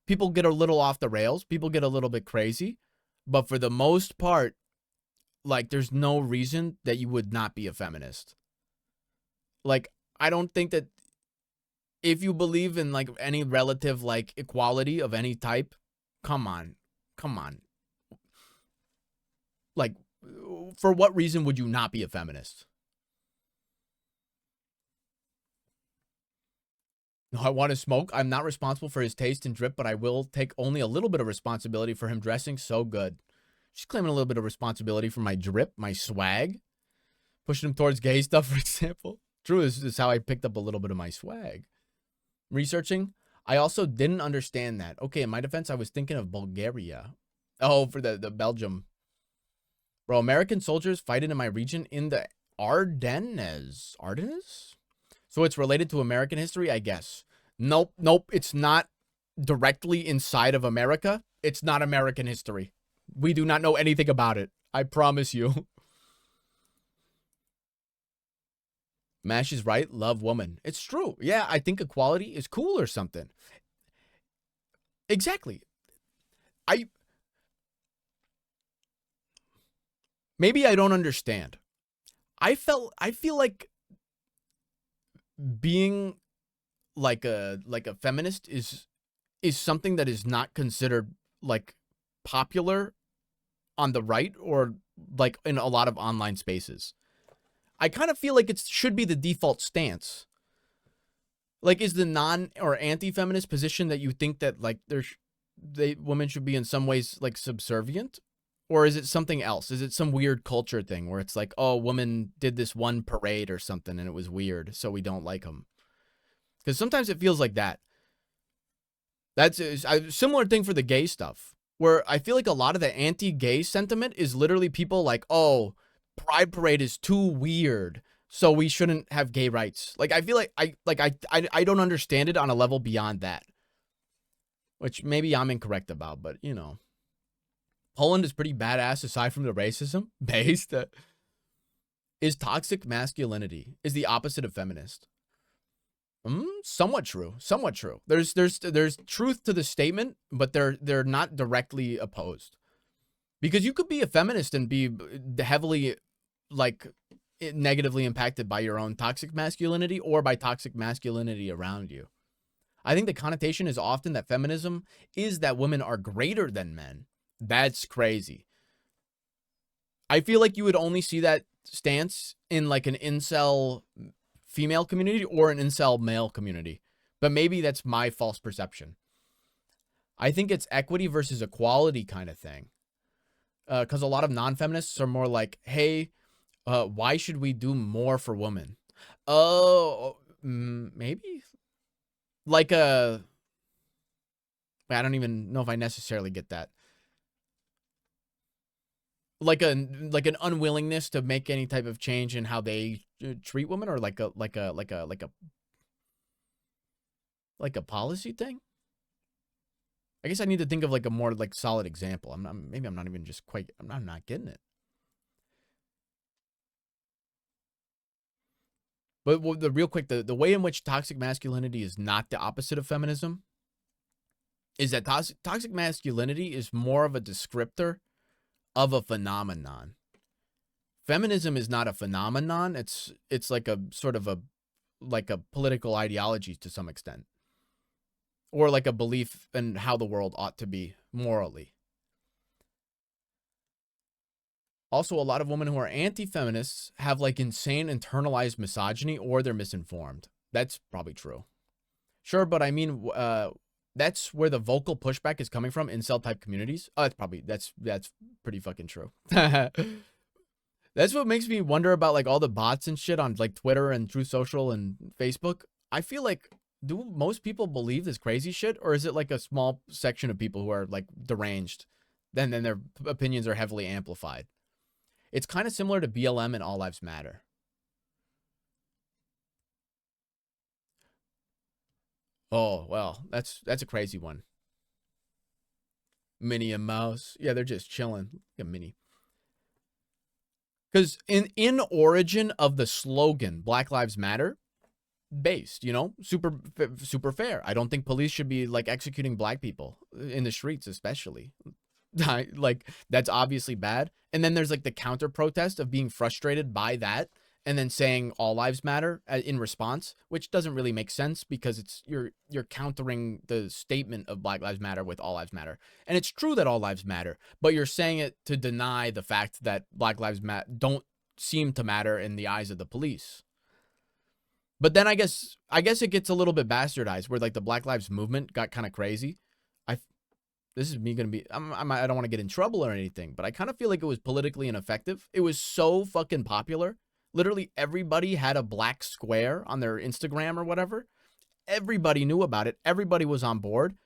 people get a little off the rails. People get a little bit crazy. But for the most part, like, there's no reason that you would not be a feminist. Like, I don't think that if you believe in, like, any relative, like, equality of any type, come on. Come on. Like, for what reason would you not be a feminist? No, I want to smoke. I'm not responsible for his taste and drip, but I will take only a little bit of responsibility for him dressing so good. She's claiming a little bit of responsibility for my drip, my swag. Pushing him towards gay stuff, for example. True, this is how I picked up a little bit of my swag. Researching. I also didn't understand that. Okay, in my defense, I was thinking of Bulgaria. Oh, for the Belgium. Bro, American soldiers fighting in my region in the Ardennes. Ardennes? So it's related to American history, I guess. Nope, nope. It's not directly inside of America. It's not American history. We do not know anything about it. I promise you. Mash is right. Love woman. It's true. Yeah, I think equality is cool or something. Exactly. Maybe I don't understand. I feel like being like a feminist is something that is not considered like popular on the right or like in a lot of online spaces. I kind of feel like it should be the default stance. Like, is the non or anti-feminist position that you think that like women should be in some ways like subservient? Or is it something else? Is it some weird culture thing where it's like, oh, women did this one parade or something and it was weird, so we don't like them? Because sometimes it feels like that. That's a similar thing for the gay stuff, where I feel like a lot of the anti-gay sentiment is literally people like, oh, Pride Parade is too weird, so we shouldn't have gay rights. Like, I feel like I don't understand it on a level beyond that, which maybe I'm incorrect about, but you know. Poland is pretty badass aside from the racism based. Is toxic masculinity is the opposite of feminist. Somewhat true. Somewhat true. There's truth to the statement, but they're not directly opposed. Because you could be a feminist and be heavily like negatively impacted by your own toxic masculinity or by toxic masculinity around you. I think the connotation is often that feminism is that women are greater than men. That's crazy. I feel like you would only see that stance in like an incel female community or an incel male community. But maybe that's my false perception. I think it's equity versus equality kind of thing. Because a lot of non-feminists are more like, hey, why should we do more for women? Oh, maybe? Like I don't even know if I necessarily get that. Like an unwillingness to make any type of change in how they treat women, or like a policy thing. I guess I need to think of like a more like solid example. Maybe I'm not even just quite. I'm not getting it. But the real quick, the way in which toxic masculinity is not the opposite of feminism is that toxic masculinity is more of a descriptor of a phenomenon. Feminism is not a phenomenon. It's like a sort of a political ideology to some extent, or like a belief in how the world ought to be morally. Also, a lot of women who are anti-feminists have like insane internalized misogyny, or they're misinformed. That's probably true. Sure, but I mean, that's where the vocal pushback is coming from, incel type communities. Oh, that's pretty fucking true. That's what makes me wonder about like all the bots and shit on like Twitter and Truth Social and Facebook. I feel like, do most people believe this crazy shit, or is it like a small section of people who are like deranged? Then their opinions are heavily amplified. It's kind of similar to BLM and All Lives Matter. Oh, well, that's a crazy one. Minnie and Mouse. Yeah, they're just chilling. Look at Minnie. Because in origin of the slogan Black Lives Matter, based, you know, super fair. I don't think police should be like executing black people in the streets, especially. Like, that's obviously bad. And then there's like the counter protest of being frustrated by that and then saying all lives matter in response, which doesn't really make sense because it's you're countering the statement of Black Lives Matter with all lives matter. And it's true that all lives matter, but you're saying it to deny the fact that Black Lives don't seem to matter in the eyes of the police. But then I guess it gets a little bit bastardized where like the Black Lives movement got kind of crazy. This is me going to be, I don't want to get in trouble or anything, but I kind of feel like it was politically ineffective. It was so fucking popular. Literally everybody had a black square on their Instagram or whatever. Everybody knew about it. Everybody was on board.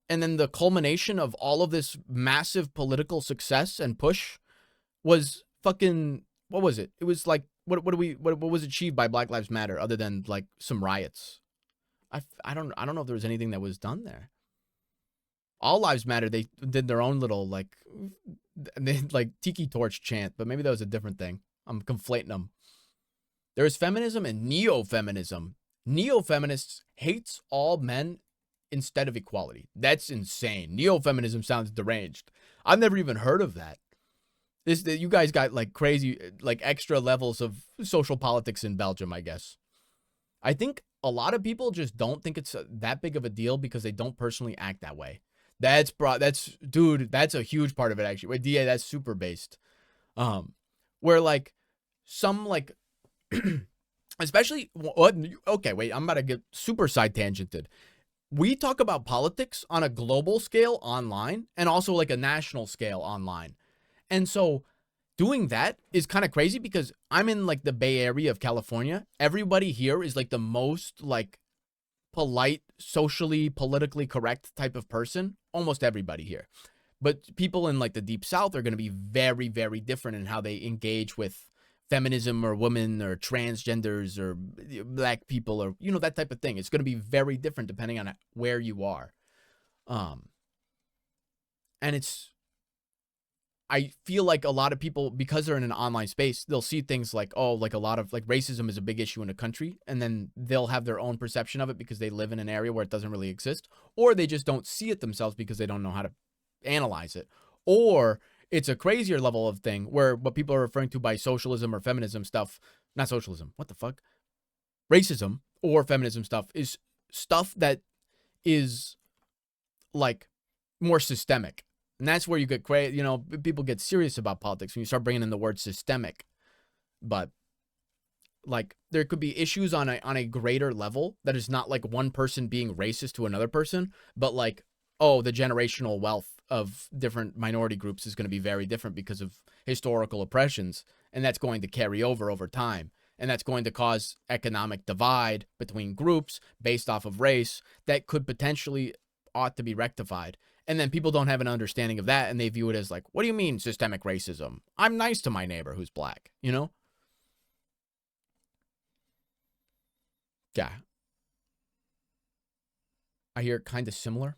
And then the culmination of all of this massive political success and push was fucking, what was it? It was like, what was achieved by Black Lives Matter other than like some riots? I don't know if there was anything that was done there. All Lives Matter, they did their own little like tiki torch chant, but maybe that was a different thing. I'm conflating them. There is feminism and neo-feminism. Neo-feminists hates all men instead of equality. That's insane. Neo-feminism sounds deranged. I've never even heard of that. You guys got like crazy, like extra levels of social politics in Belgium, I guess. I think a lot of people just don't think it's that big of a deal because they don't personally act that way. Dude, that's a huge part of it actually. Wait, DA, that's super based. Where like some like, especially what? Okay, wait, I'm about to get super side tangented. We talk about politics on a global scale online and also like a national scale online. And so doing that is kind of crazy because I'm in like the Bay Area of California. Everybody here is like the most like polite, socially, politically correct type of person. Almost everybody here. But people in like the deep south are going to be very, very different in how they engage with feminism or women or transgenders or black people or, you know, that type of thing. It's going to be very different depending on where you are. And I feel like a lot of people, because they're in an online space, they'll see things like, oh, like a lot of like racism is a big issue in a country. And then they'll have their own perception of it because they live in an area where it doesn't really exist. Or they just don't see it themselves because they don't know how to analyze it. Or it's a crazier level of thing where what people are referring to by socialism or feminism stuff, not socialism, what the fuck? Racism or feminism stuff is stuff that is like more systemic. And that's where you get crazy, you know, people get serious about politics when you start bringing in the word systemic. But like there could be issues on a greater level that is not like one person being racist to another person, but like, oh, the generational wealth of different minority groups is going to be very different because of historical oppressions. And that's going to carry over time. And that's going to cause economic divide between groups based off of race that could potentially ought to be rectified. And then people don't have an understanding of that, and they view it as like, what do you mean systemic racism? I'm nice to my neighbor who's black, you know? Yeah. I hear kind of similar.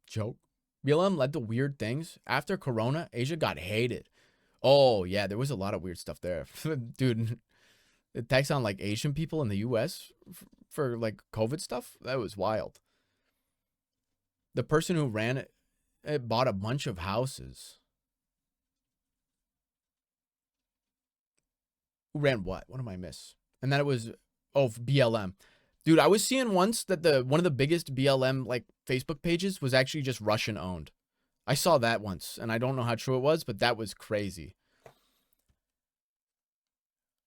Joke. BLM led to weird things. After Corona, Asia got hated. Oh, yeah, there was a lot of weird stuff there. Dude, attacks on like Asian people in the U.S. for like COVID stuff, that was wild. The person who ran it bought a bunch of houses. Who ran what? What am I miss? And then it was, oh, BLM. Dude, I was seeing once that one of the biggest BLM like Facebook pages was actually just Russian owned. I saw that once, and I don't know how true it was, but that was crazy.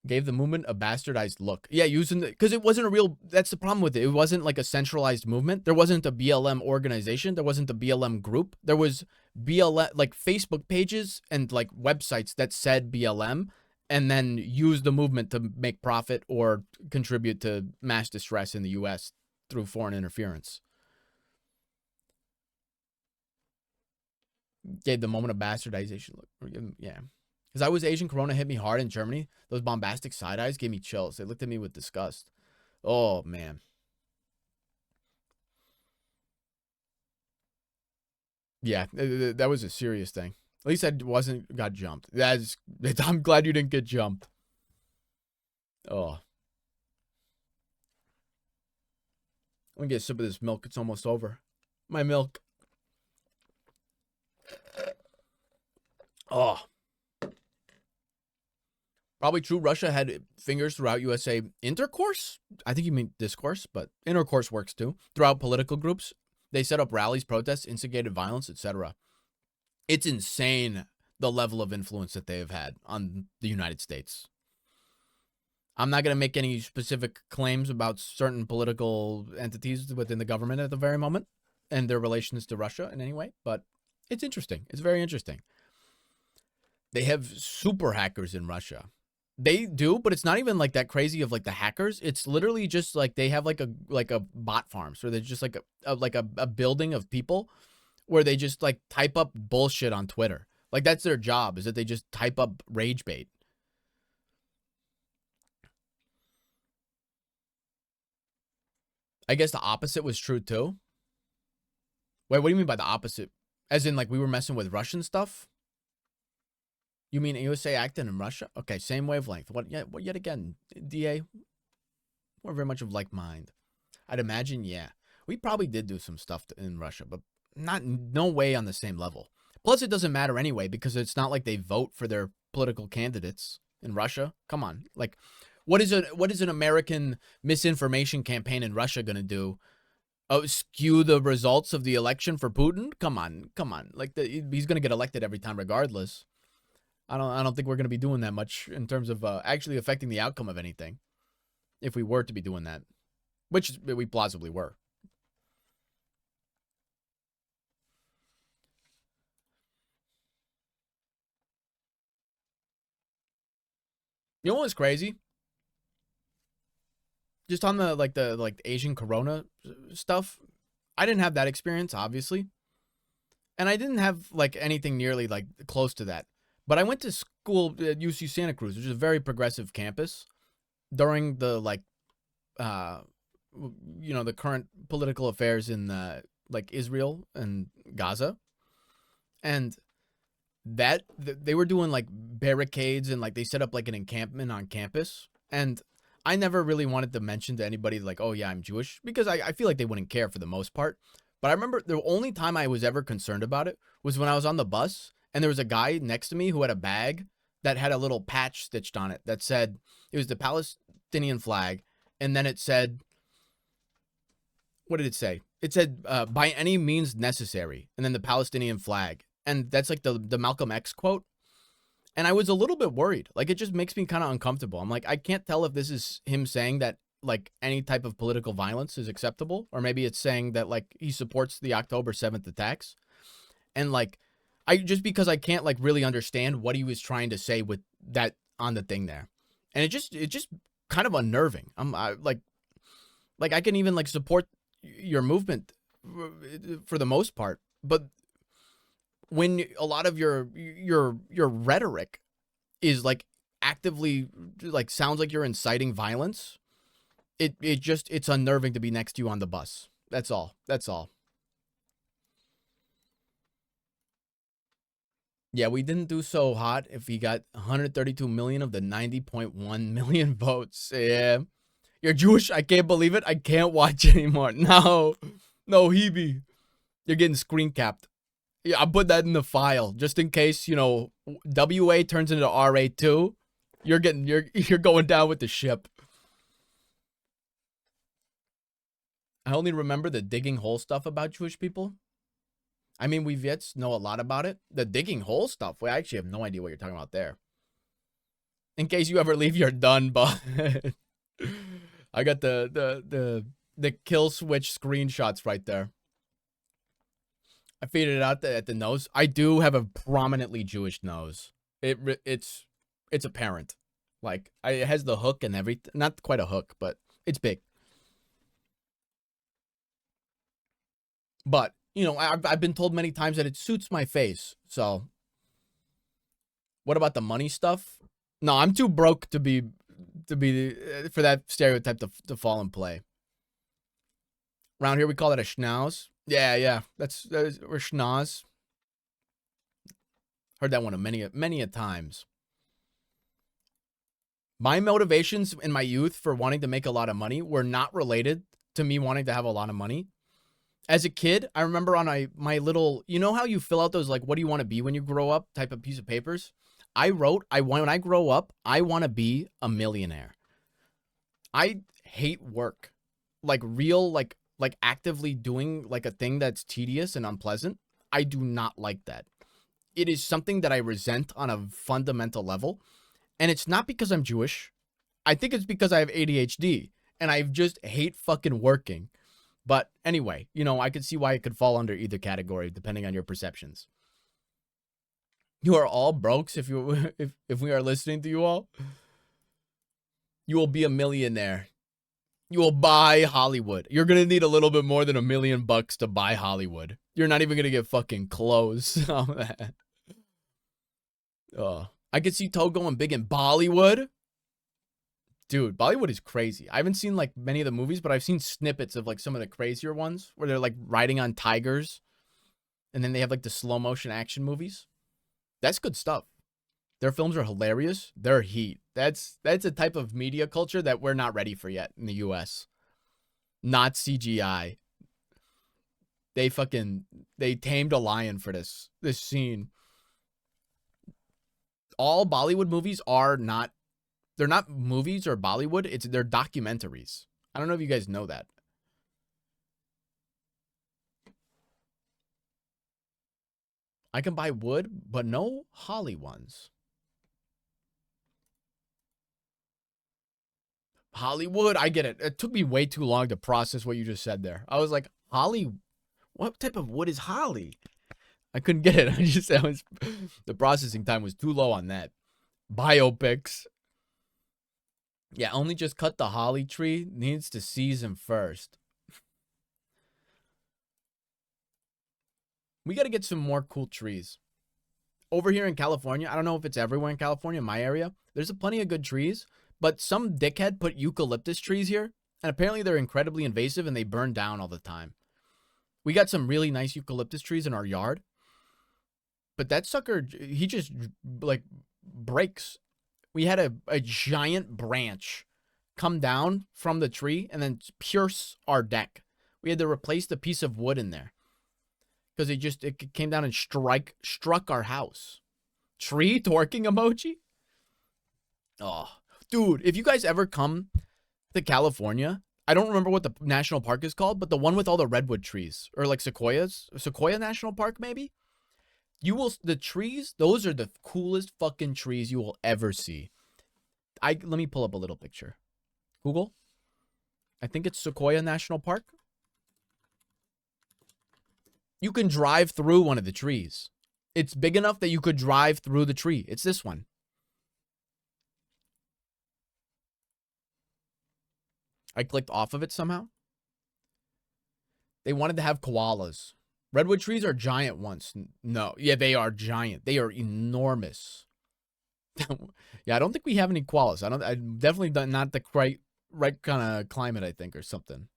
Gave the movement a bastardized look. Yeah, using because it wasn't a real, that's the problem with it. It wasn't like a centralized movement. There wasn't a BLM organization. There wasn't a BLM group. There was BLM, like Facebook pages and like websites that said BLM and then used the movement to make profit or contribute to mass distress in the U.S. through foreign interference. Gave the moment a bastardization look. Yeah. Because I was Asian, Corona hit me hard in Germany. Those bombastic side eyes gave me chills. They looked at me with disgust. Oh, man. Yeah, that was a serious thing. At least I got jumped. I'm glad you didn't get jumped. Oh. Let me get a sip of this milk. It's almost over. My milk. Oh. Probably true. Russia had fingers throughout USA intercourse. I think you mean discourse, but intercourse works too. Throughout political groups. They set up rallies, protests, instigated violence, etc. It's insane the level of influence that they have had on the United States. I'm not going to make any specific claims about certain political entities within the government at the very moment and their relations to Russia in any way, but it's interesting. It's very interesting. They have super hackers in Russia. They do, but it's not even like that crazy of like the hackers. It's literally just like they have like a bot farm. So they're just like a building of people where they just like type up bullshit on Twitter. Like that's their job, is that they just type up rage bait. I guess the opposite was true too. Wait, what do you mean by the opposite? As in like we were messing with Russian stuff? You mean USA acting in Russia? Okay, same wavelength. What yet again, DA? We're very much of like mind. I'd imagine, yeah. We probably did do some stuff in Russia, but no way on the same level. Plus, it doesn't matter anyway, because it's not like they vote for their political candidates in Russia. Come on. Like, what is an American misinformation campaign in Russia going to do? Oh, skew the results of the election for Putin? Come on. Like, he's going to get elected every time regardless. I don't think we're going to be doing that much in terms of actually affecting the outcome of anything. If we were to be doing that. Which we plausibly were. You know what was crazy? Just on the Asian corona stuff. I didn't have that experience, obviously. And I didn't have like anything nearly like close to that. But I went to school at UC Santa Cruz, which is a very progressive campus, during the the current political affairs in like Israel and Gaza. And that they were doing like barricades and like they set up like an encampment on campus. And I never really wanted to mention to anybody like, oh yeah, I'm Jewish, because I feel like they wouldn't care for the most part. But I remember the only time I was ever concerned about it was when I was on the bus and there was a guy next to me who had a bag that had a little patch stitched on it that said, it was the Palestinian flag. And then it said, what did it say? It said, by any means necessary. And then the Palestinian flag. And that's like the Malcolm X quote. And I was a little bit worried. Like, it just makes me kind of uncomfortable. I'm like, I can't tell if this is him saying that like any type of political violence is acceptable, or maybe it's saying that like he supports the October 7th attacks. And like, because I can't like really understand what he was trying to say with that on the thing there. And it just kind of unnerving. Like I can even like support your movement for the most part, but when a lot of your rhetoric is like actively like sounds like you're inciting violence, it's unnerving to be next to you on the bus. That's all. Yeah, we didn't do so hot if he got 132 million of the 90.1 million votes. Yeah. You're Jewish? I can't believe it. I can't watch anymore. No, Hebe. You're getting screen capped. Yeah, I'll put that in the file just in case, WA turns into RA2. You're going down with the ship. I only remember the digging hole stuff about Jewish people. I mean, we Vets know a lot about it. The digging hole stuff, I actually have no idea what you're talking about there. In case you ever leave, you're done, but I got the kill switch screenshots right there. I figured it out at the nose. I do have a prominently Jewish nose. It's apparent. Like, it has the hook and everything. Not quite a hook, but it's big. But, I've been told many times that it suits my face. So, what about the money stuff? No, I'm too broke to be for that stereotype to fall in play. Around here, we call it a schnauz. Yeah. We're schnauz. Heard that one many a times. My motivations in my youth for wanting to make a lot of money were not related to me wanting to have a lot of money. As a kid, I remember on my little, you know how you fill out those like, what do you want to be when you grow up type of piece of papers? I wrote, when I grow up, I want to be a millionaire. I hate work. Like real, like actively doing like a thing that's tedious and unpleasant. I do not like that. It is something that I resent on a fundamental level. And it's not because I'm Jewish. I think it's because I have ADHD and I just hate fucking working. But anyway, you know, I could see why it could fall under either category depending on your perceptions. You are all brokes if you if we are listening to you all. You will be a millionaire. You will buy Hollywood. You're going to need a little bit more than $1 million to buy Hollywood. You're not even going to get fucking close. Oh, I could see Toe going big in Bollywood. Dude, Bollywood is crazy. I haven't seen like many of the movies, but I've seen snippets of like some of the crazier ones where they're like riding on tigers. And then they have like the slow motion action movies. That's good stuff. Their films are hilarious. They're heat. That's a type of media culture that we're not ready for yet in the US. Not CGI. They tamed a lion for this scene. All Bollywood movies are not, they're not movies or Bollywood, they're documentaries. I don't know if you guys know that. I can buy wood, but no holly ones. Hollywood, I get it. It took me way too long to process what you just said there. I was like, holly, what type of wood is holly? I couldn't get it. The processing time was too low on that. Biopics. Yeah, only just cut the holly tree. Needs to season first. We got to get some more cool trees. Over here in California, I don't know if it's everywhere in California, in my area, there's plenty of good trees, but some dickhead put eucalyptus trees here, and apparently they're incredibly invasive and they burn down all the time. We got some really nice eucalyptus trees in our yard, but that sucker, he just like breaks. We had a giant branch come down from the tree and then pierce our deck. We had to replace the piece of wood in there because it came down and struck our house. Tree twerking emoji. Oh, dude, if you guys ever come to California, I don't remember what the national park is called, but the one with all the redwood trees or like sequoias, Sequoia National Park, maybe. The trees, those are the coolest fucking trees you will ever see. Let me pull up a little picture. Google. I think it's Sequoia National Park. You can drive through one of the trees. It's big enough that you could drive through the tree. It's this one. I clicked off of it somehow. They wanted to have koalas. Redwood trees are giant ones. No. Yeah, they are giant. They are enormous. Yeah, I don't think we have any koalas. I definitely not the right kind of climate, I think, or something.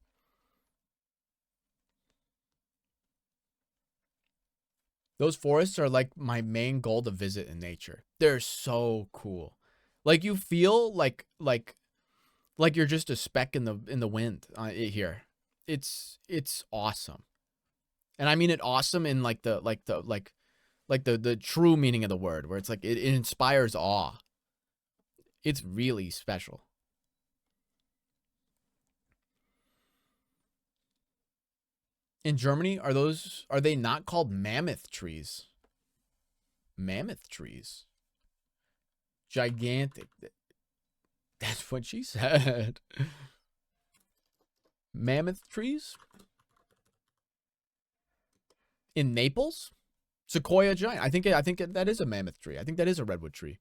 Those forests are like my main goal to visit in nature. They're so cool. Like you feel like you're just a speck in the wind here. It's awesome. And I mean it awesome in like the true meaning of the word, where it's like it inspires awe. It's really special. In Germany, are they not called mammoth trees? Mammoth trees. Gigantic. That's what she said. Mammoth trees? In Naples? Sequoia giant. I think that is a mammoth tree. I think that is a redwood tree.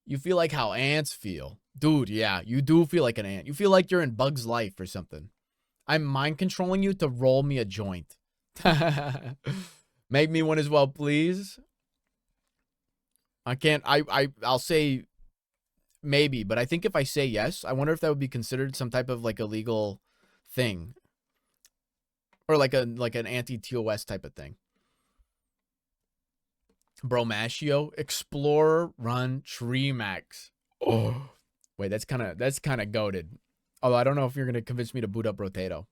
You feel like how ants feel. Dude, yeah, you do feel like an ant. You feel like you're in Bug's Life or something. I'm mind controlling you to roll me a joint. Make me one as well, please. I can't. I'll say maybe, but I think if I say yes, I wonder if that would be considered some type of like illegal thing, or like an anti-TOS type of thing. ToeMashio, Explorer, Run, Tree Max. Oh, wait, that's kind of goated. Although I don't know if you're going to convince me to boot up Rotato.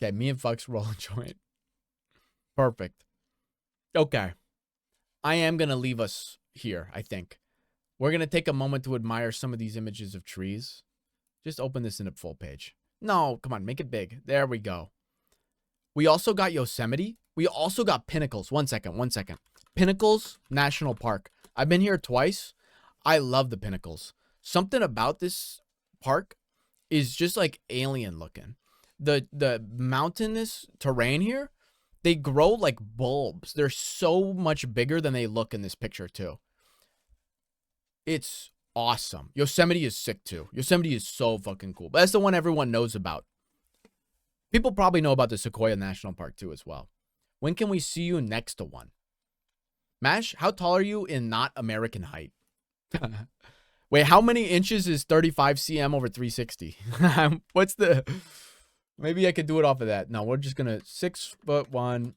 Okay, me and Fucks roll a joint. Perfect. Okay. I am going to leave us here, I think. We're going to take a moment to admire some of these images of trees. Just open this in a full page. No, come on, make it big. There we go. We also got Yosemite. We also got Pinnacles. One second. Pinnacles National Park. I've been here twice. I love the Pinnacles. Something about this park is just like alien looking. The mountainous terrain here, they grow like bulbs. They're so much bigger than they look in this picture too. It's awesome. Yosemite is sick too. Yosemite is so fucking cool. But that's the one everyone knows about. People probably know about the Sequoia National Park too as well. When can we see you next to one? Mash, how tall are you in not American height? Wait, how many inches is 35 cm over 360? What's the... Maybe I could do it off of that. No, we're just going to 6'1"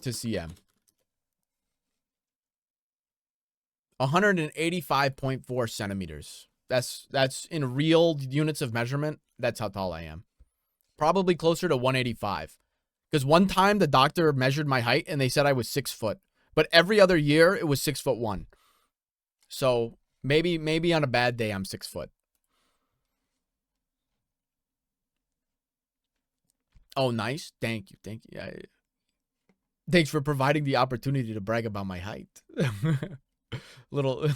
to cm. 185.4 centimeters. That's in real units of measurement. That's how tall I am. Probably closer to 185. Because one time the doctor measured my height and they said I was 6 foot. But every other year it was 6'1". So maybe on a bad day I'm 6 foot. Oh, nice. Thank you. Thanks for providing the opportunity to brag about my height. Little.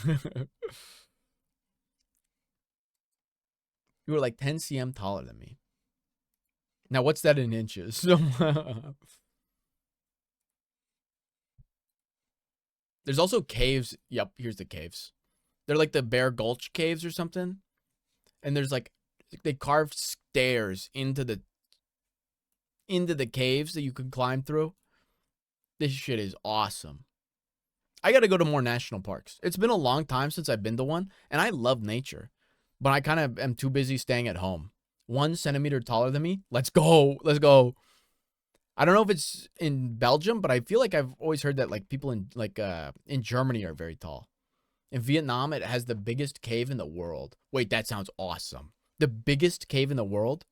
You were like 10 cm taller than me. Now, what's that in inches? There's also caves. Yep, here's the caves. They're like the Bear Gulch caves or something. And there's like, they carved stairs into the caves that you can climb through. This shit is awesome. I got to go to more national parks. It's been a long time since I've been to one, and I love nature. But I kind of am too busy staying at home. 1 centimeter taller than me? Let's go. Let's go. I don't know if it's in Belgium, but I feel like I've always heard that like people in in Germany are very tall. In Vietnam, it has the biggest cave in the world. Wait, that sounds awesome. The biggest cave in the world?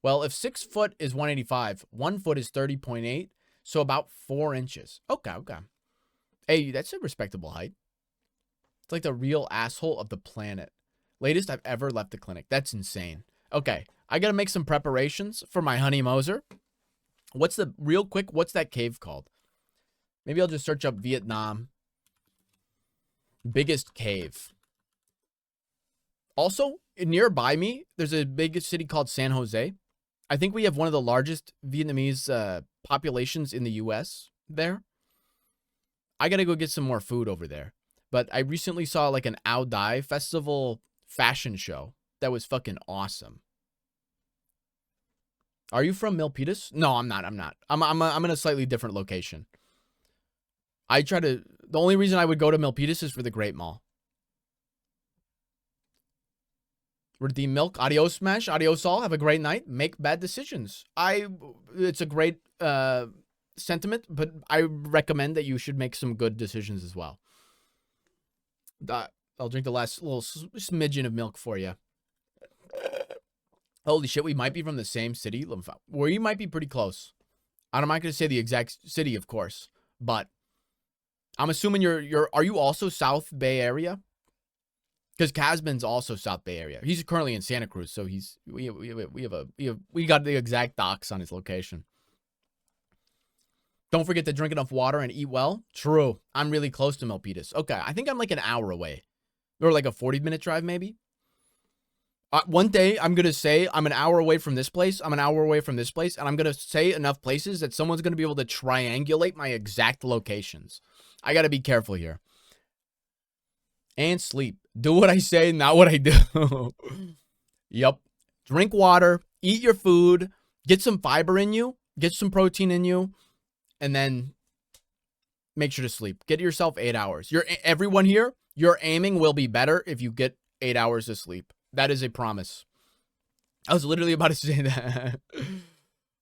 Well, if 6 foot is 185, 1 foot is 30.8, so about 4 inches. Okay. Hey, that's a respectable height. It's like the real asshole of the planet. Latest I've ever left the clinic. That's insane. Okay, I gotta make some preparations for my honey Moser. What's that cave called? Maybe I'll just search up Vietnam. Biggest cave. Also, nearby me, there's a big city called San Jose. I think we have one of the largest Vietnamese populations in the U.S. there. I gotta go get some more food over there. But I recently saw like an Ao Dai festival fashion show that was fucking awesome. Are you from Milpitas? No, I'm not. I'm in a slightly different location. The only reason I would go to Milpitas is for the Great Mall. Redeem milk. Adios, Smash. Adios, all. Have a great night. Make bad decisions. It's a great sentiment, but I recommend that you should make some good decisions as well. I'll drink the last little smidgen of milk for you. Holy shit, we might be from the same city. We might be pretty close. I'm not going to say the exact city, of course, but I'm assuming are you also South Bay Area? Because Casman's also South Bay Area. He's currently in Santa Cruz, so we got the exact docs on his location. Don't forget to drink enough water and eat well. True. I'm really close to Milpitas. Okay, I think I'm like an hour away. Or like a 40-minute drive, maybe. One day, I'm going to say I'm an hour away from this place. I'm an hour away from this place. And I'm going to say enough places that someone's going to be able to triangulate my exact locations. I got to be careful here. And sleep. Do what I say, not what I do. Yep. Drink water. Eat your food. Get some fiber in you. Get some protein in you. And then make sure to sleep. Get yourself 8 hours. Everyone here, your aiming will be better if you get 8 hours of sleep. That is a promise. I was literally about to say that.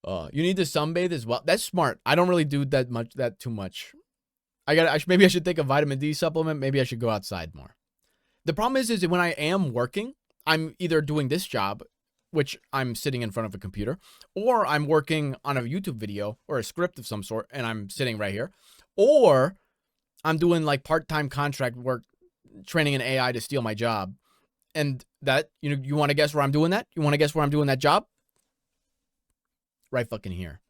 You need to sunbathe as well. That's smart. I don't really do that too much. Maybe I should take a vitamin D supplement. Maybe I should go outside more. The problem is when I am working, I'm either doing this job, which I'm sitting in front of a computer, or I'm working on a YouTube video or a script of some sort, and I'm sitting right here, or I'm doing like part-time contract work, training an AI to steal my job. And that, you want to guess where I'm doing that? You want to guess where I'm doing that job? Right fucking here.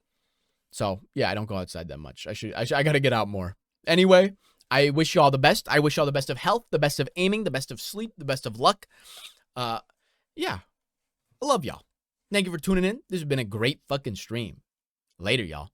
So, yeah, I don't go outside that much. I got to get out more. Anyway, I wish you all the best. I wish you all the best of health, the best of aiming, the best of sleep, the best of luck. Yeah, I love y'all. Thank you for tuning in. This has been a great fucking stream. Later, y'all.